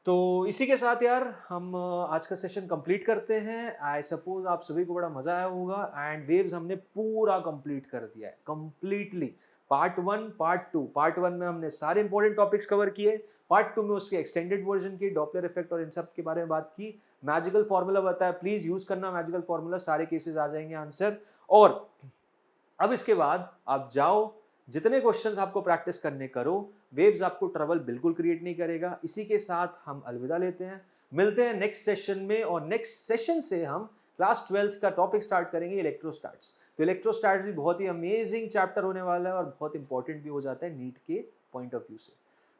तो इसी के साथ यार हम आज का सेशन कंप्लीट करते हैं। आई सपोज आप सभी को बड़ा मजा आया होगा, एंड वेव्स हमने पूरा कंप्लीट कर दिया है, कंप्लीटली। Part 1, part 2। पार्ट 1 में हमने सारे इंपॉर्टेंट टॉपिक्स कवर किए, पार्ट 2 में उसके एक्सटेंडेड वर्जन की, डॉपलर इफेक्ट और इन सब के बारे में बात की। मैजिकल फॉर्मूला बताया, प्लीज यूज करना मैजिकल फॉर्मूला, सारे केसेस आ जाएंगे आंसर। और अब इसके बाद आप जाओ, जितने क्वेश्चंस आपको प्रैक्टिस करने करो, वेव्स आपको ट्रबल बिल्कुल क्रिएट नहीं करेगा। इसी के साथ हम अलविदा लेते हैं, मिलते हैं नेक्स्ट सेशन में, और नेक्स्ट सेशन से हम क्लास 12th का टॉपिक स्टार्ट करेंगे, इलेक्ट्रोस्टैट्स। तो इलेक्ट्रोस्टैट्स भी बहुत ही अमेजिंग चैप्टर होने वाला है और बहुत इंपॉर्टेंट भी हो जाता है नीट के पॉइंट ऑफ व्यू से।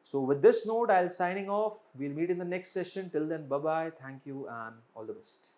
So with this note, I'll signing off. We'll meet in the next session. Till then, bye bye. Thank you and all the best.